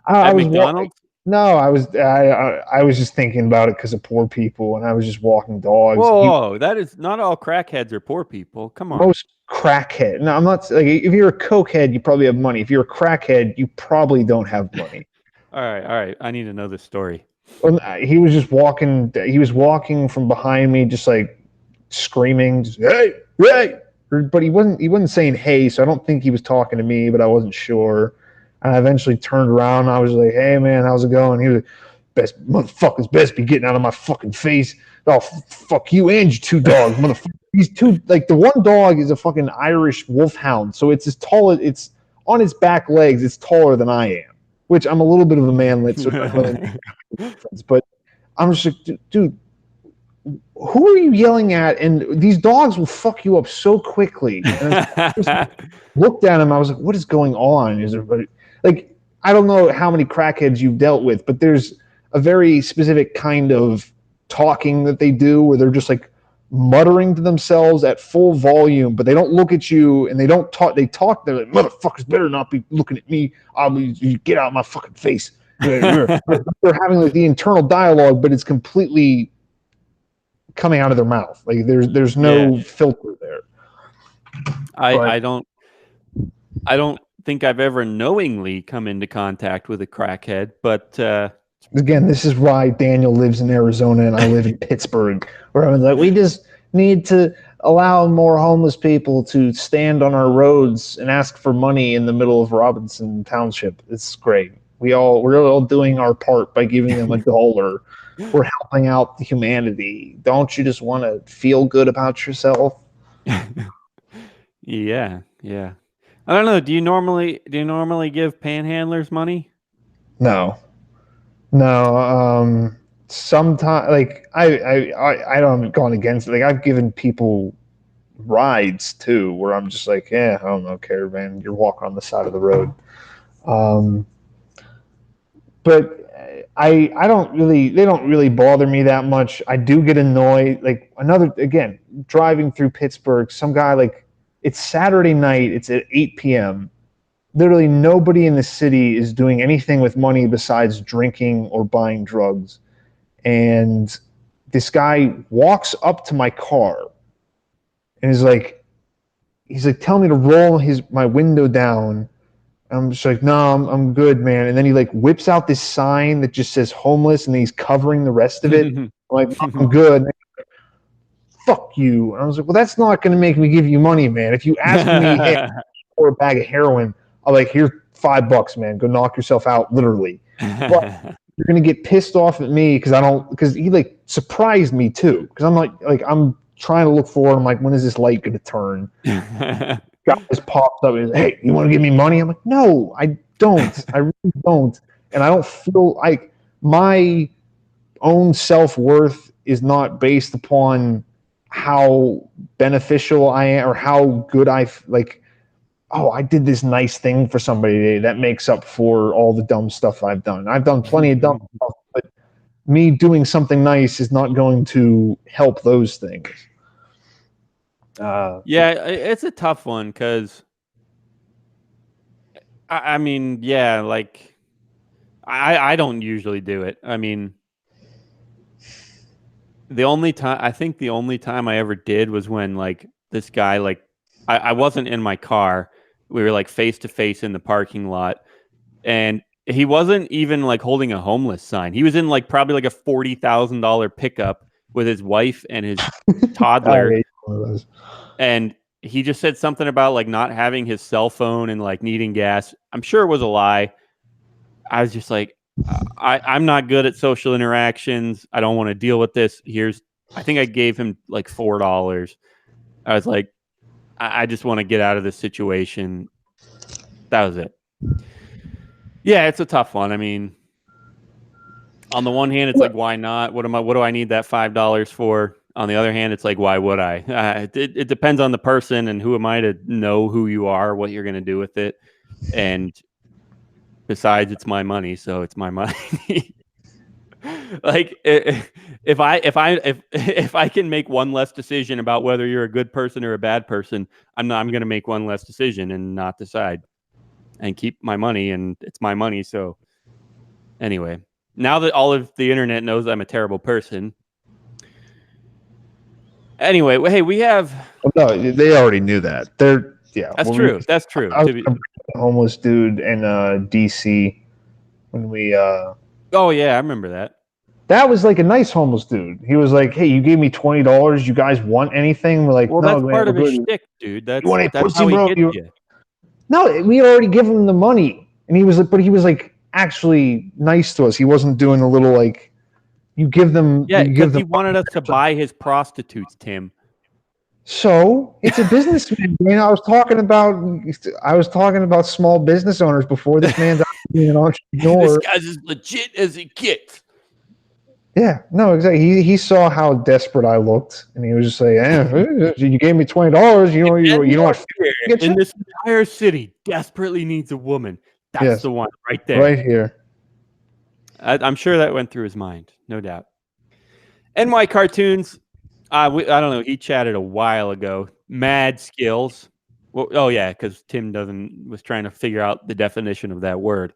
I was McDonald's? No, I was just thinking about it because of poor people, and I was just walking dogs. Whoa, that is not all crackheads are poor people. Come on. crackhead. No, I'm not like if you're a cokehead, you probably have money. If you're a crackhead, you probably don't have money. All right. I need to know this story. He was just walking. He was walking from behind me, just like screaming, just, "Hey, hey!" But he wasn't saying "hey," so I don't think he was talking to me. But I wasn't sure. And I eventually turned around. And I was like, "Hey, man, how's it going?" He was like, "Best motherfuckers, best be getting out of my fucking face. Oh, fuck you and your two dogs, motherfucker." These two, like the one dog is a fucking Irish wolfhound, so it's as tall as it's on its back legs. It's taller than I am, which I'm a little bit of a manlet, so it doesn't really make a difference. But I'm just like, dude, who are you yelling at? And these dogs will fuck you up so quickly. And I just looked at him. I was like, what is going on? Is everybody like? I don't know how many crackheads you've dealt with, but there's a very specific kind of talking that they do where they're just like muttering to themselves at full volume, but they don't look at you and they don't talk. They talk. They're like, motherfuckers better not be looking at me. You get out of my fucking face. They're having like the internal dialogue, but it's completely coming out of their mouth. Like there's no filter there. I don't think I've ever knowingly come into contact with a crackhead, but again, this is why Daniel lives in Arizona and I live in Pittsburgh, where I'm like, we just need to allow more homeless people to stand on our roads and ask for money in the middle of Robinson Township. It's great. We're all doing our part by giving them $1. We're helping out the humanity. Don't you just want to feel good about yourself? yeah. I don't know. Do you normally give panhandlers money? No. Sometimes like I don't have gone against it. Like I've given people rides too, where I'm just like, yeah, I don't care, man. You're walking on the side of the road. But I don't really, they don't really bother me that much. I do get annoyed. Like again, driving through Pittsburgh, some guy like, it's Saturday night, it's at 8 p.m. Literally nobody in the city is doing anything with money besides drinking or buying drugs. And this guy walks up to my car and he's like, telling me to roll my window down. I'm just like, no, I'm good, man. And then he like whips out this sign that just says homeless and he's covering the rest of it. I'm like, no, I'm good. Fuck you. And I was like, well, that's not going to make me give you money, man. If you ask me, hey, for a bag of heroin, I'll like, here's $5, man. Go knock yourself out, literally. But you're going to get pissed off at me because he like surprised me too. Because I'm like, I'm trying to look forward. I'm like, when is this light going to turn? Guy just pops up and says, hey, you want to give me money? I'm like, no, I don't. I really don't. And I don't feel like my own self-worth is not based upon how beneficial I am or how good like, oh, I did this nice thing for somebody today. That makes up for all the dumb stuff I've done. I've done plenty of dumb stuff, but me doing something nice is not going to help those things. Yeah, it's a tough one because I mean, yeah, like I don't usually do it. I mean, the only time I ever did was when like this guy like I wasn't in my car. We were like face to face in the parking lot, and he wasn't even like holding a homeless sign. He was in like probably like a $40,000 pickup with his wife and his toddler. And he just said something about like not having his cell phone and like needing gas. I'm sure it was a lie. I was just like, I'm not good at social interactions. I don't want to deal with this. I think I gave him like $4. I was like, I just want to get out of this situation. That was it. Yeah, it's a tough one. I mean, on the one hand, it's like, why not? What do I need that $5 for? On the other hand, it's like, why would I? It depends on the person and who am I to know who you are, what you're going to do with it. And besides, it's my money, so it's my money. Like if I can make one less decision about whether you're a good person or a bad person, I'm going to make one less decision and not decide and keep my money, and it's my money. So anyway, now that all of the internet knows I'm a terrible person, Anyway, hey, we have. No, they already knew that. That's true. That's true. I was a homeless dude in DC when we. Oh yeah, I remember that. That was like a nice homeless dude. He was like, "Hey, you gave me $20. You guys want anything?" We're like, Well, "No, that's man, part we're of his good." shtick, dude. You want a That's pussy, how he bro? gets you. No, we already given him the money, and he was like, but he was like actually nice to us. He wasn't doing a little like you give them. Yeah, You give because them. he wanted us to buy his prostitutes, Tim. So it's a businessman. I was talking about small business owners before this man's being an This entrepreneur. guy's as legit as he gets. Yeah, no, exactly. He saw how desperate I looked, and he was just like, "You gave me $20. You know what? In this entire city desperately needs a woman. That's Yes, the one right there. right here." I'm sure that went through his mind, no doubt. NY Cartoons. I don't know. He chatted a while ago. Mad skills. Well, oh yeah, because Tim was trying to figure out the definition of that word.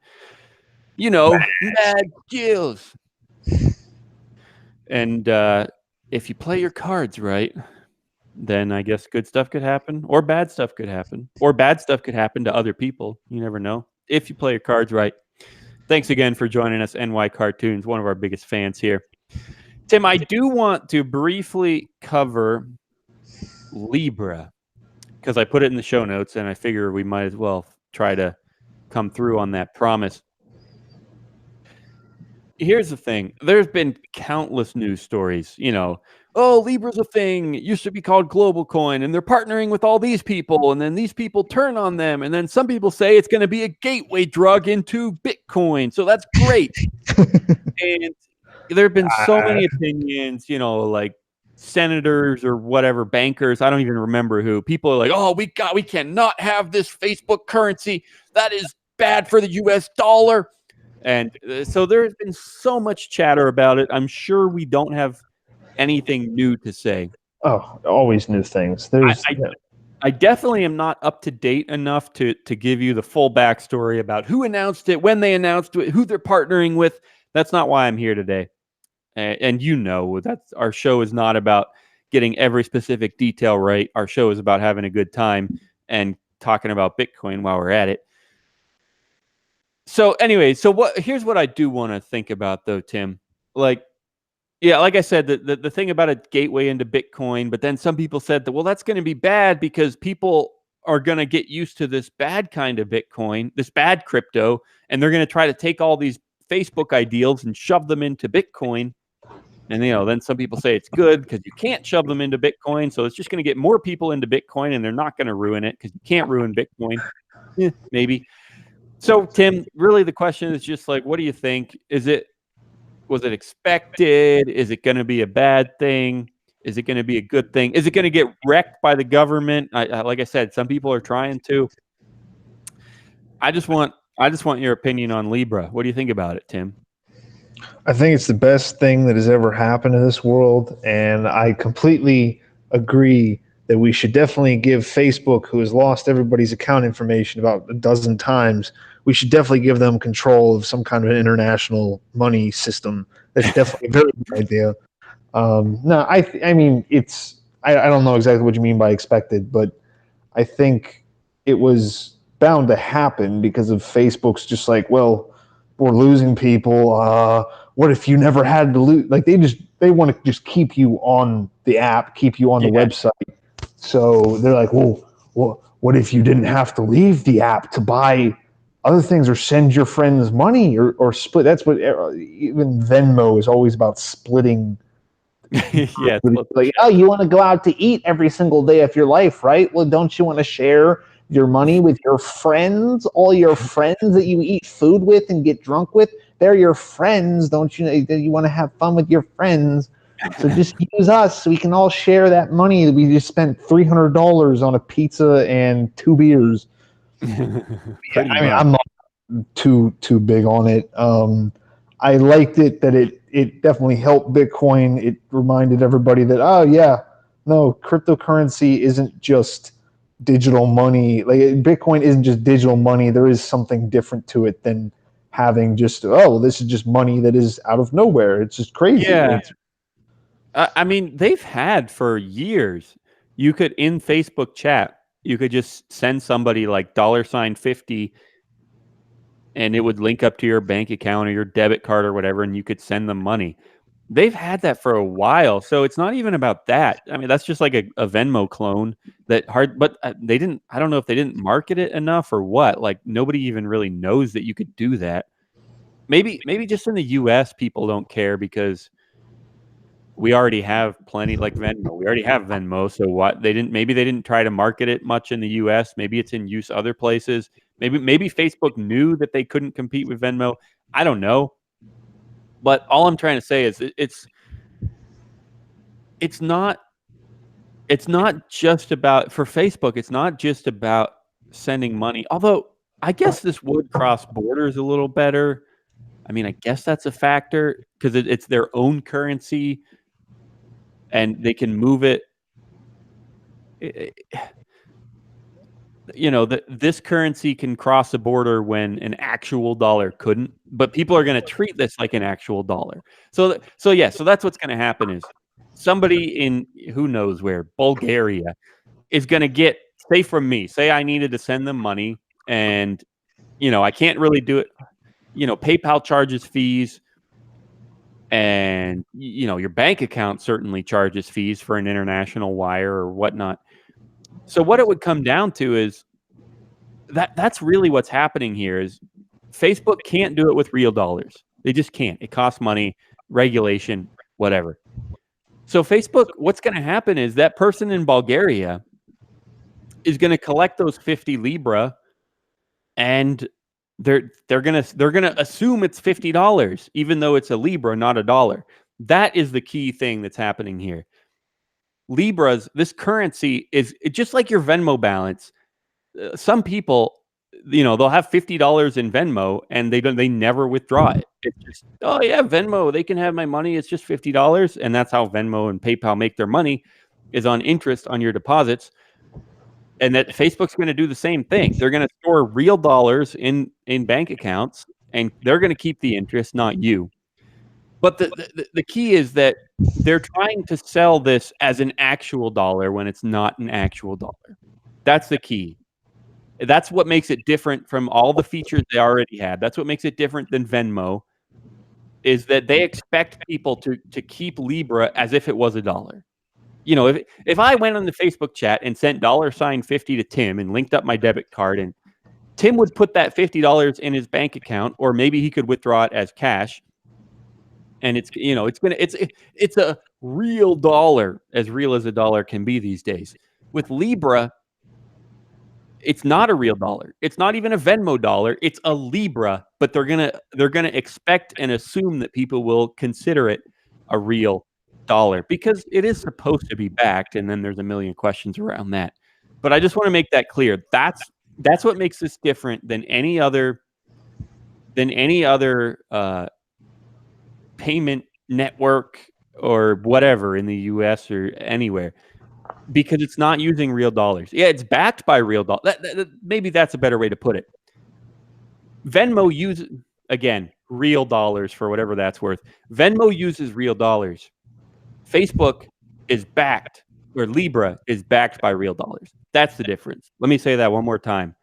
You know, mad skills. And if you play your cards right, then I guess good stuff could happen, or bad stuff could happen, or bad stuff could happen to other people. You never know if you play your cards right. Thanks again for joining us, NY Cartoons, one of our biggest fans here. Tim, I do want to briefly cover Libra because I put it in the show notes, and I figure we might as well try to come through on that promise. Here's the thing. There's been countless news stories, oh, Libra's a thing. It used to be called Global Coin, and they're partnering with all these people, and then these people turn on them, and then some people say it's going to be a gateway drug into Bitcoin. So that's great. And there have been so many opinions, like senators or whatever, bankers, I don't even remember who. People are like, oh, we cannot have this Facebook currency. That is bad for the US dollar. And so there's been so much chatter about it. I'm sure we don't have anything new to say. Oh, always new things. I definitely am not up to date enough to give you the full backstory about who announced it, when they announced it, who they're partnering with. That's not why I'm here today. And that's our show is not about getting every specific detail right. Our show is about having a good time and talking about Bitcoin while we're at it. So anyway, here's what I do want to think about though, Tim. Like I said, the thing about a gateway into Bitcoin, but then some people said that, well, that's going to be bad because people are going to get used to this bad kind of Bitcoin, this bad crypto, and they're going to try to take all these Facebook ideals and shove them into Bitcoin. And, then some people say it's good because you can't shove them into Bitcoin. So it's just going to get more people into Bitcoin and they're not going to ruin it because you can't ruin Bitcoin. Yeah, maybe. So, Tim, really the question is just like, what do you think? Was it expected? Is it going to be a bad thing? Is it going to be a good thing? Is it going to get wrecked by the government? Like I said, some people are trying to. I just want your opinion on Libra. What do you think about it, Tim? I think it's the best thing that has ever happened in this world, and I completely agree that we should definitely give Facebook, who has lost everybody's account information about a dozen times, we should definitely give them control of some kind of an international money system. That's definitely a very good idea. No, I mean, I don't know exactly what you mean by expected, but I think it was bound to happen because of Facebook's just like, well, we're losing people. What if you never had to lose? Like they want to just keep you on the app, keep you on the website. So they're like, well, what if you didn't have to leave the app to buy other things or send your friends money or split? That's what even Venmo is always about, splitting. Yeah, like, oh, you want to go out to eat every single day of your life, right? Well, don't you want to share your money with your friends? All your friends that you eat food with and get drunk with, they're your friends. Don't you? You want to have fun with your friends? So just use us so we can all share that money that we just spent $300 on a pizza and 2 beers. I'm not too big on it. I liked it that it definitely helped Bitcoin. It reminded everybody that, oh yeah, no, cryptocurrency isn't just digital money. Like Bitcoin isn't just digital money. There is something different to it than having just, oh, this is just money that is out of nowhere. It's just crazy. Yeah. I mean, they've had for years. You could in Facebook chat, you could just send somebody like $50, and it would link up to your bank account or your debit card or whatever, and you could send them money. They've had that for a while, so it's not even about that. I mean, that's just like a Venmo clone that hard, but they didn't. I don't know if they didn't market it enough or what. Like nobody even really knows that you could do that. Maybe just in the U.S. people don't care because we already have plenty like Venmo. We already have Venmo, so what? Maybe they didn't try to market it much in the U.S. Maybe it's in use other places. Maybe Facebook knew that they couldn't compete with Venmo. I don't know. But all I'm trying to say is it's not just about for Facebook, it's not just about sending money. Although I guess this would cross borders a little better. I mean, I guess that's a factor because it's their own currency and they can move it. You know, this currency can cross a border when an actual dollar couldn't, but people are going to treat this like an actual dollar. So that's what's going to happen is somebody in who knows where, Bulgaria, is going to get, say from me, say I needed to send them money and, you know, I can't really do it. You know, PayPal charges fees and, you know, your bank account certainly charges fees for an international wire or whatnot. So what it would come down to is that's really what's happening here is Facebook can't do it with real dollars. They just can't. It costs money, regulation, whatever. So Facebook, what's going to happen is that person in Bulgaria is going to collect those 50 Libra and they're gonna assume it's $50, even though it's a Libra, not a dollar. That is the key thing that's happening here. Libras, this currency is just like your Venmo balance. Some people, you know, they'll have $50 in Venmo and they never withdraw it. It's just, oh yeah, Venmo, they can have my money. It's just $50, and that's how Venmo and PayPal make their money, is on interest on your deposits. And that Facebook's going to do the same thing. They're going to store real dollars in bank accounts, and they're going to keep the interest, not you. But the key is that they're trying to sell this as an actual dollar when it's not an actual dollar. That's the key. That's what makes it different from all the features they already had. That's what makes it different than Venmo, is that they expect people to keep Libra as if it was a dollar. You know, if I went on the Facebook chat and sent $50 to Tim and linked up my debit card, and Tim would put that $50 in his bank account, or maybe he could withdraw it as cash. And it's, you know, it's a real dollar, as real as a dollar can be these days. With Libra, it's not a real dollar. It's not even a Venmo dollar. It's a Libra, but they're gonna expect and assume that people will consider it a real dollar because it is supposed to be backed, and then there's a million questions around that. But I just want to make that clear. That's what makes this different than any other payment network or whatever in the US or anywhere, because it's not using real dollars. Yeah, it's backed by real dollars. Maybe that's a better way to put it. Venmo uses, again, real dollars for whatever that's worth. Venmo uses real dollars. Facebook is backed, or Libra is backed by real dollars. That's the difference. Let me say that one more time.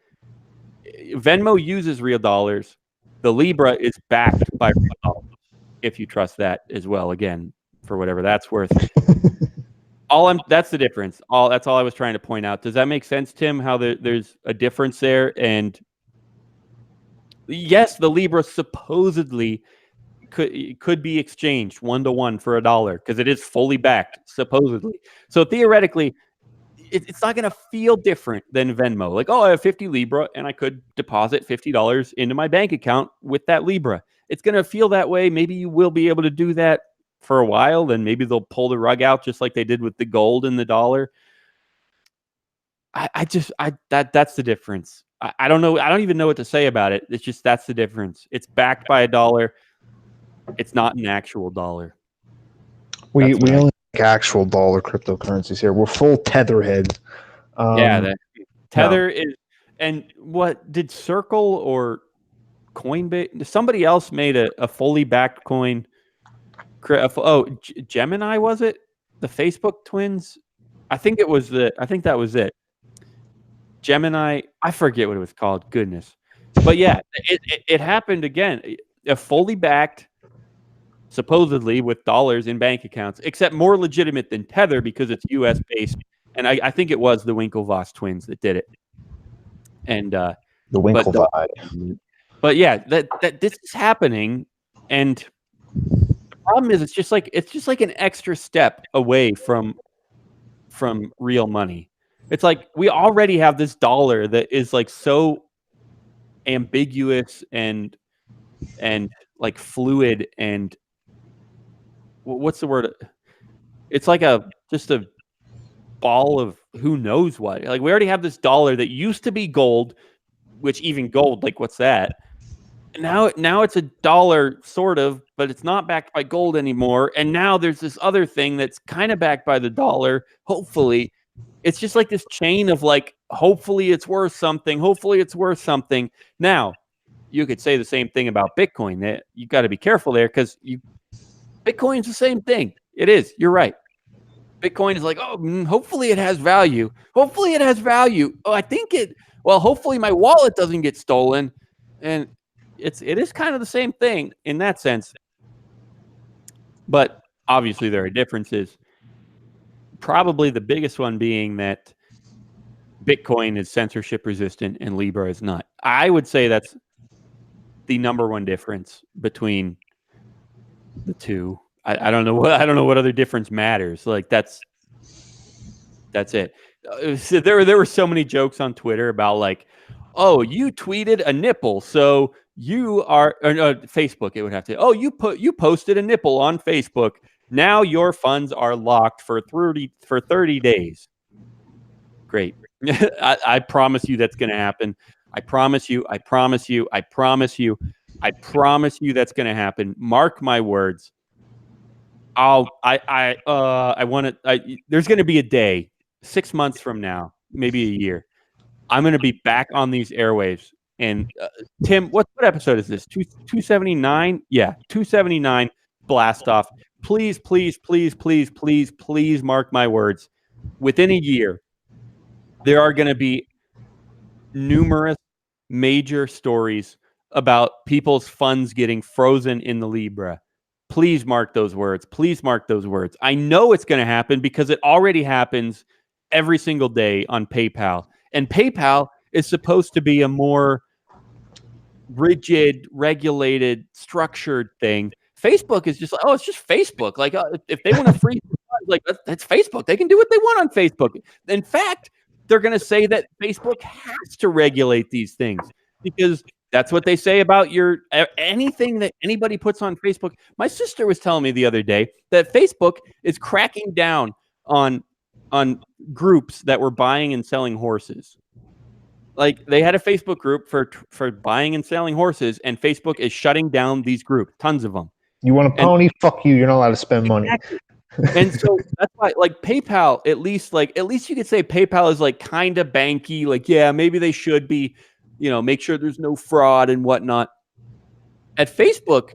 Venmo uses real dollars. The Libra is backed by real dollars, if you trust that as well, again, for whatever that's worth. That's the difference. That's all I was trying to point out. Does that make sense, Tim? How there's a difference there? And yes, the Libra supposedly could be exchanged 1-to-1 for $1 because it is fully backed, supposedly. So theoretically, it's not going to feel different than Venmo. Like, oh, I have 50 Libra and I could deposit $50 into my bank account with that Libra. It's going to feel that way. Maybe you will be able to do that for a while. Then maybe they'll pull the rug out just like they did with the gold and the dollar. That's the difference. I don't know. I don't even know what to say about it. It's just, that's the difference. It's backed by $1. It's not an actual dollar. We only like actual dollar cryptocurrencies here. We're full Tetherhead. Tether is, and what did Circle or Coinbase? Somebody else made a fully backed coin. Gemini, was it? the Facebook twins. I think that was it. Gemini. I forget what it was called. Goodness. But yeah, it happened again. A fully backed, supposedly with dollars in bank accounts, except more legitimate than Tether because it's U.S. based. And I think it was the Winklevoss twins that did it. And The Winklevoss. But yeah, that this is happening, and the problem is it's just like an extra step away from real money. It's like we already have this dollar that is like so ambiguous and like fluid and what's the word? It's like just a ball of who knows what. Like we already have this dollar that used to be gold, which even gold, like what's that? Now it's a dollar sort of, but it's not backed by gold anymore. And now there's this other thing that's kind of backed by the dollar. Hopefully, it's just like this chain of like, hopefully it's worth something. Hopefully it's worth something. Now, you could say the same thing about Bitcoin. That you got to be careful there because Bitcoin's the same thing. It is. You're right. Bitcoin is like, oh, hopefully it has value. Hopefully it has value. Oh, I think it. Well, hopefully my wallet doesn't get stolen, and it is kind of the same thing in that sense. But obviously there are differences. Probably the biggest one being that Bitcoin is censorship resistant and Libra is not. I would say that's the number one difference between the two. I don't know what other difference matters. Like that's it. So there were so many jokes on Twitter about like, oh, you tweeted a nipple, so you are Facebook. It would have to. Oh, you posted a nipple on Facebook. Now your funds are locked for 30 days. Great. I promise you that's going to happen. I promise you. I promise you. I promise you. I promise you that's going to happen. Mark my words. I want to. There's going to be a day, 6 months from now, maybe a year. I'm going to be back on these airwaves. And Tim, what episode is this? 279? Yeah, 279. Blastoff. Please, please, please, please, please, please mark my words. Within a year, there are going to be numerous major stories about people's funds getting frozen in the Libra. Please mark those words. Please mark those words. I know it's going to happen because it already happens every single day on PayPal. And PayPal is supposed to be a more rigid, regulated, structured thing. Facebook is just like, oh, it's just Facebook. Like, if they want to freeze, like that's Facebook. They can do what they want on Facebook. In fact, they're going to say that Facebook has to regulate these things because that's what they say about anything that anybody puts on Facebook. My sister was telling me the other day that Facebook is cracking down on groups that were buying and selling horses. Like they had a Facebook group for buying and selling horses, and Facebook is shutting down these groups, tons of them. You want a pony? Fuck you. You're not allowed to spend money. And so that's why, like PayPal, at least you could say PayPal is like kind of banky. Like, yeah, maybe they should be, make sure there's no fraud and whatnot. At Facebook,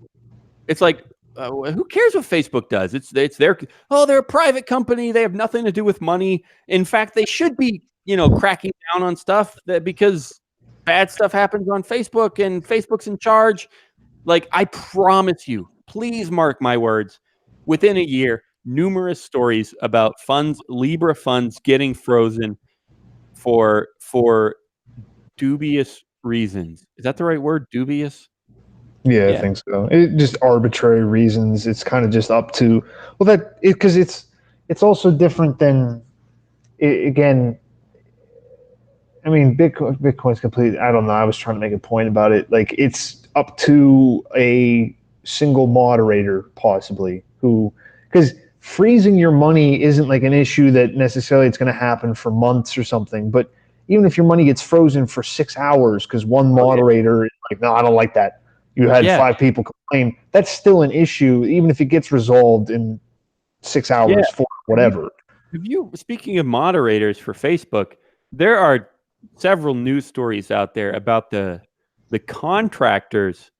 it's like, who cares what Facebook does? It's their, they're a private company. They have nothing to do with money. In fact, they should be, cracking down on stuff because bad stuff happens on Facebook and Facebook's in charge. Like, I promise you, please mark my words, within a year, numerous stories about Libra funds getting frozen for dubious reasons. Is that the right word? Dubious? Yeah, I think so. Just arbitrary reasons. It's kind of just up to because it's also different than again. I mean, Bitcoin's completely. I don't know. I was trying to make a point about it. Like it's up to a single moderator, possibly, because freezing your money isn't like an issue that necessarily it's going to happen for months or something. But even if your money gets frozen for 6 hours because one moderator is like, no, I don't like that. You had 5 people complain. That's still an issue, even if it gets resolved in 6 hours, 4, whatever. Speaking of moderators for Facebook, there are several news stories out there about the contractors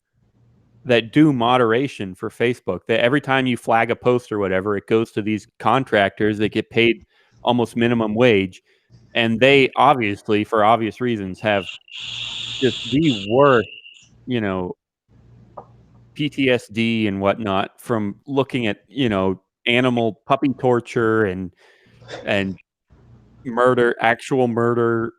that do moderation for Facebook. That every time you flag a post or whatever, it goes to these contractors that get paid almost minimum wage, and they obviously, for obvious reasons, have just the worst, you know, PTSD and whatnot from looking at, animal puppy torture and murder, actual murder,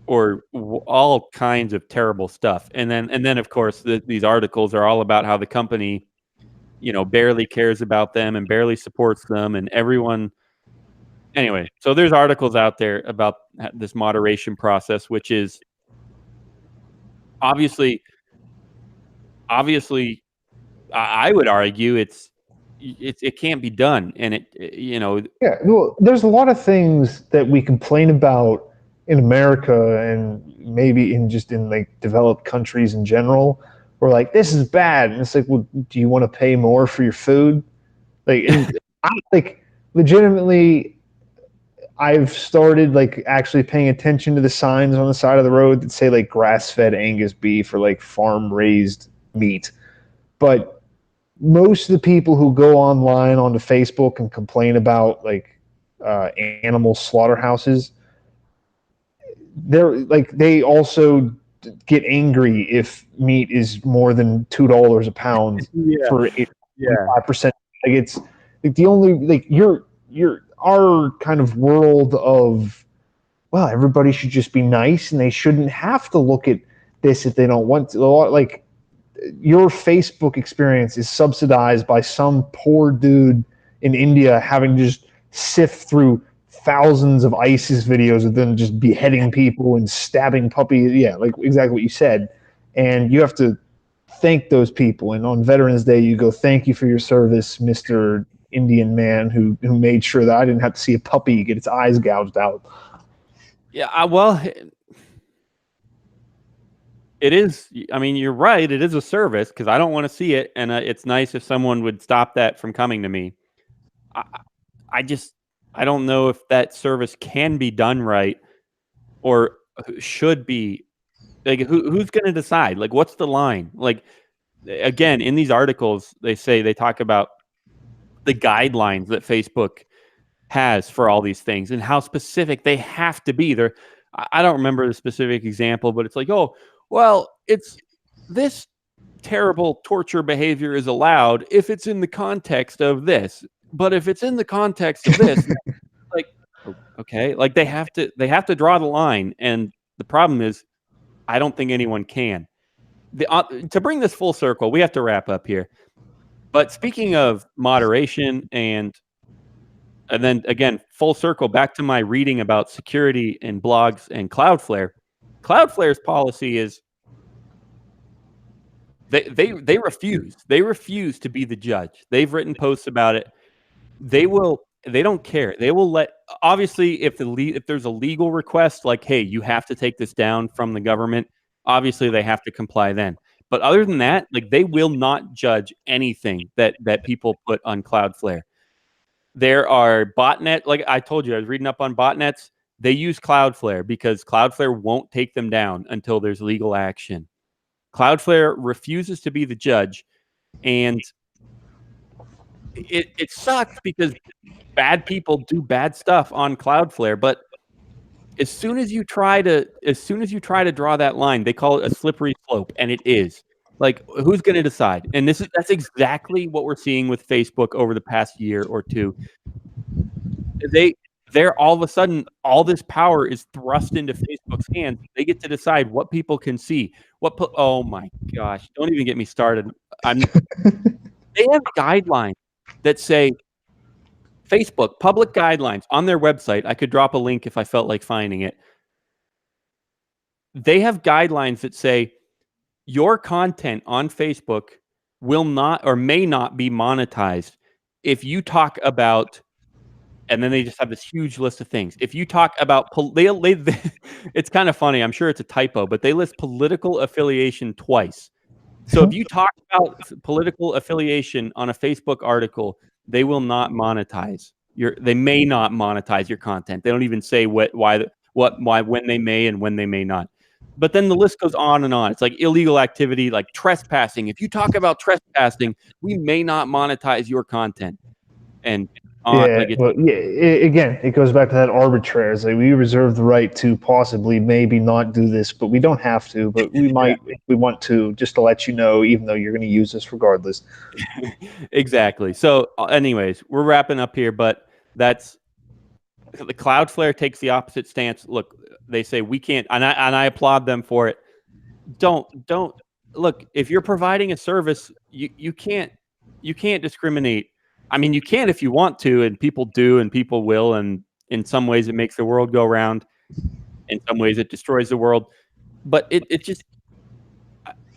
or all kinds of terrible stuff. And then of course these articles are all about how the company, barely cares about them and barely supports them, and everyone. Anyway, so there's articles out there about this moderation process, which is obviously, I would argue it can't be done, and Yeah, well, there's a lot of things that we complain about in America and maybe in like developed countries in general. We're like, this is bad, and it's like, well, do you want to pay more for your food? Like, and I like legitimately, I've started like actually paying attention to the signs on the side of the road that say like grass-fed Angus beef or like farm-raised meat, but most of the people who go online onto Facebook and complain about like animal slaughterhouses, they're like they also get angry if meat is more than $2 a pound yeah, for yeah. 5%. Like it's like the only like you're our kind of world of, well, everybody should just be nice and they shouldn't have to look at this if they don't want to. Like your Facebook experience is subsidized by some poor dude in India having to just sift through thousands of ISIS videos of them just beheading people and stabbing puppies. Yeah, like exactly what you said. And you have to thank those people. And on Veterans Day, you go, thank you for your service, Mr. Indian man who made sure that I didn't have to see a puppy get its eyes gouged out. Yeah, well, it is. I mean, you're right. It is a service because I don't want to see it, and it's nice if someone would stop that from coming to me. I, I just, I don't know if that service can be done right or should be. Like, who's going to decide? Like, what's the line? Like, again, in these articles, they talk about the guidelines that Facebook has for all these things and how specific they have to be. I don't remember the specific example, but it's like, oh, well, it's this terrible torture behavior is allowed if it's in the context of this. But if it's in the context of this, like, okay, like they have to draw the line. And the problem is, I don't think anyone can. To bring this full circle, we have to wrap up here. But speaking of moderation and then again, full circle back to my reading about security and blogs and Cloudflare. Cloudflare's policy is they refuse. They refuse to be the judge. They've written posts about it. They don't care. They will let, obviously, if there's a legal request like, hey, you have to take this down from the government, obviously they have to comply then. But other than that, like, they will not judge anything that people put on Cloudflare. There are botnet, like I told you, I was reading up on botnets. They use Cloudflare because Cloudflare won't take them down until there's legal action. Cloudflare refuses to be the judge, and it sucks because bad people do bad stuff on Cloudflare. But as soon as you try to draw that line, they call it a slippery slope, and it is. Like, who's going to decide? And that's exactly what we're seeing with Facebook over the past year or two. They're all of a sudden, all this power is thrust into Facebook's hands. They get to decide what people can see. Oh my gosh! Don't even get me started. They have guidelines that say, Facebook public guidelines on their website. I could drop a link if I felt like finding it. They have guidelines that say your content on Facebook will not or may not be monetized if you talk about. And then they just have this huge list of things. If you talk about, it's kind of funny. I'm sure it's a typo, but they list political affiliation twice. So if you talk about political affiliation on a Facebook article, they will not monetize they may not monetize your content. They don't even say why, when they may and when they may not. But then the list goes on and on. It's like illegal activity, like trespassing. If you talk about trespassing, we may not monetize your content. And Yeah, again, it goes back to that arbitrary. It's like we reserve the right to possibly, maybe not do this, but we don't have to. But we might, if we want to, just to let you know, even though you're going to use this regardless. Exactly. So, anyways, we're wrapping up here, but that's the Cloudflare takes the opposite stance. Look, they say we can't, and I applaud them for it. Don't look. If you're providing a service, you can't discriminate. I mean, you can if you want to, and people do, and people will, and in some ways it makes the world go round. In some ways it destroys the world. But it just,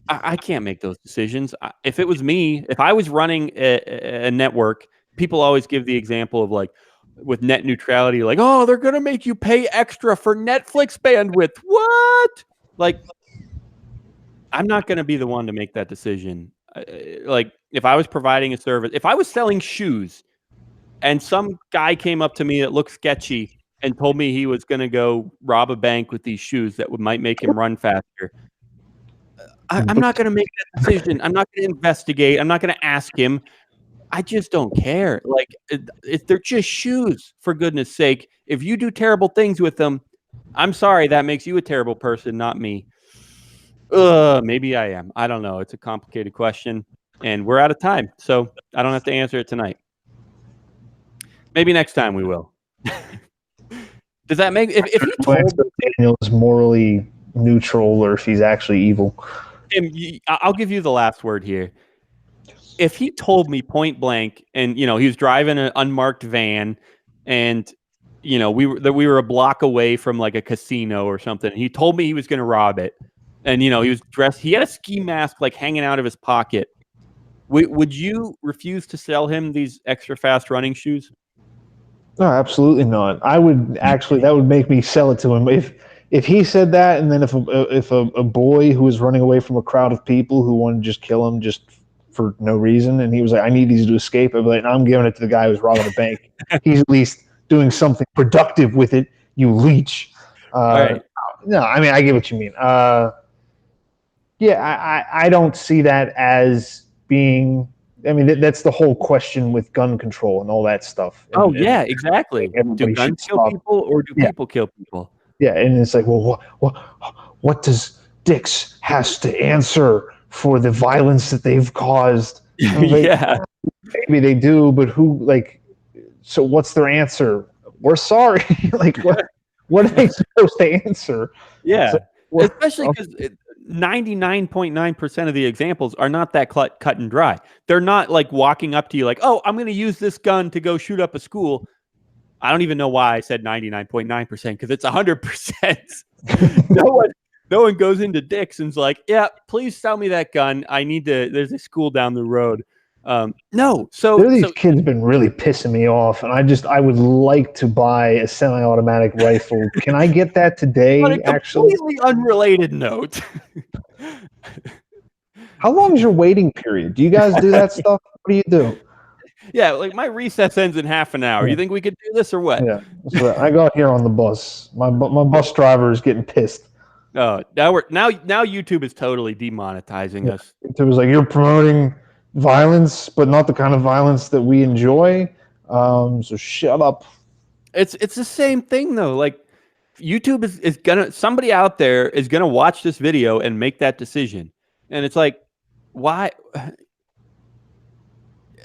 I can't make those decisions. If it was me, if I was running a network, people always give the example of like with net neutrality, like, oh, they're going to make you pay extra for Netflix bandwidth. What? Like, I'm not going to be the one to make that decision. Like, if I was providing a service, if I was selling shoes and some guy came up to me that looked sketchy and told me he was going to go rob a bank with these shoes that might make him run faster, I'm not going to make that decision. I'm not going to investigate. I'm not going to ask him. I just don't care. Like, they're just shoes, for goodness sake. If you do terrible things with them, I'm sorry, that makes you a terrible person, not me. Maybe I am. I don't know. It's a complicated question, and we're out of time, so I don't have to answer it tonight. Maybe next time we will. Does that make if he told Daniel is morally neutral or if he's actually evil? Tim, I'll give you the last word here. If he told me point blank, and he was driving an unmarked van, and we were a block away from like a casino or something, and he told me he was going to rob it, and he was dressed, he had a ski mask like hanging out of his pocket, would you refuse to sell him these extra fast running shoes? No, absolutely not. I would actually, that would make me sell it to him. If he said that, and then if a boy who was running away from a crowd of people who wanted to just kill him just for no reason, and he was like, I need these to escape, I'd be like, I'm giving it to the guy who's robbing a bank. He's at least doing something productive with it, you leech. All right. No, I mean, I get what you mean. Yeah, I don't see that as being, I mean, that's the whole question with gun control and all that stuff. Yeah, exactly. Do guns kill people, or do people kill people? Yeah, and it's like, well, what does Dix has to answer for the violence that they've caused? Like, yeah, maybe they do, but who? Like, so what's their answer? We're sorry. Like, what are they supposed to answer? Yeah, especially because 99.9% of the examples are not that cut and dry. They're not like walking up to you like, oh, I'm going to use this gun to go shoot up a school. I don't even know why I said 99.9% because it's 100%. No one goes into Dick's and's like, yeah, please sell me that gun. There's a school down the road. No. So these kids have been really pissing me off, and I would like to buy a semi-automatic rifle. Can I get that today? On a completely unrelated note. How long is your waiting period? Do you guys do that stuff? What do you do? Yeah, like my recess ends in half an hour. You think we could do this or what? Yeah, so I got here on the bus. My bus driver is getting pissed. Oh, now YouTube is totally demonetizing us. It was like, you're promoting violence, but not the kind of violence that we enjoy. So shut up. It's the same thing though. Like, YouTube is gonna, somebody out there is gonna watch this video and make that decision, and it's like, why?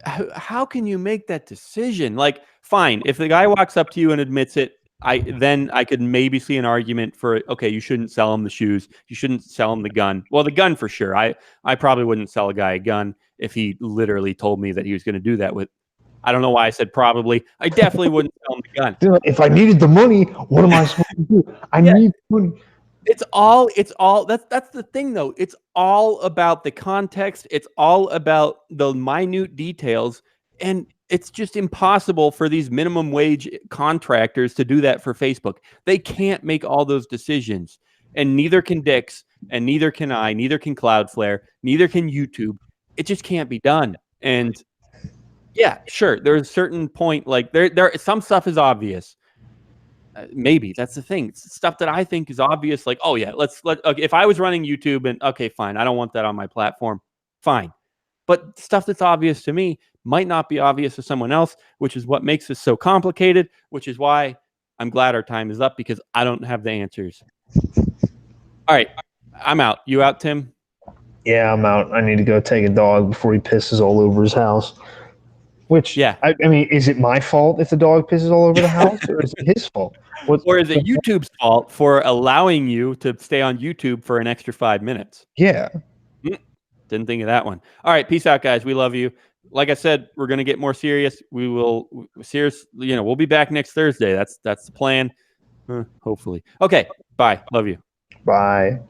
How can you make that decision? Like, fine, if the guy walks up to you and admits it, then I could maybe see an argument for, okay, you shouldn't sell him the shoes, you shouldn't sell him the gun. Well, the gun for sure. I probably wouldn't sell a guy a gun if he literally told me that he was going to do that with. I don't know why I said probably. I definitely wouldn't sell him the gun. If I needed the money, what am I supposed to do? I need money. It's all that's the thing though. It's all about the context. It's all about the minute details, and it's just impossible for these minimum wage contractors to do that for Facebook. They can't make all those decisions, and neither can Dix, and neither can I, neither can Cloudflare, neither can YouTube. It just can't be done. And yeah, sure, there's a certain point, like there some stuff is obvious. Maybe that's the thing. It's stuff that I think is obvious. Like, oh yeah, okay, if I was running YouTube and okay, fine, I don't want that on my platform. Fine. But stuff that's obvious to me might not be obvious to someone else, which is what makes this so complicated, which is why I'm glad our time is up because I don't have the answers. All right. I'm out. You out, Tim? Yeah, I'm out. I need to go take a dog before he pisses all over his house. Which, Yeah. I mean, is it my fault if the dog pisses all over the house, or is it his fault? Or is it YouTube's fault for allowing you to stay on YouTube for an extra 5 minutes? Yeah. Didn't think of that one. All right. Peace out, guys. We love you. Like I said, we're going to get more serious. We'll be back next Thursday. That's the plan. Hopefully. Okay. Bye. Love you. Bye.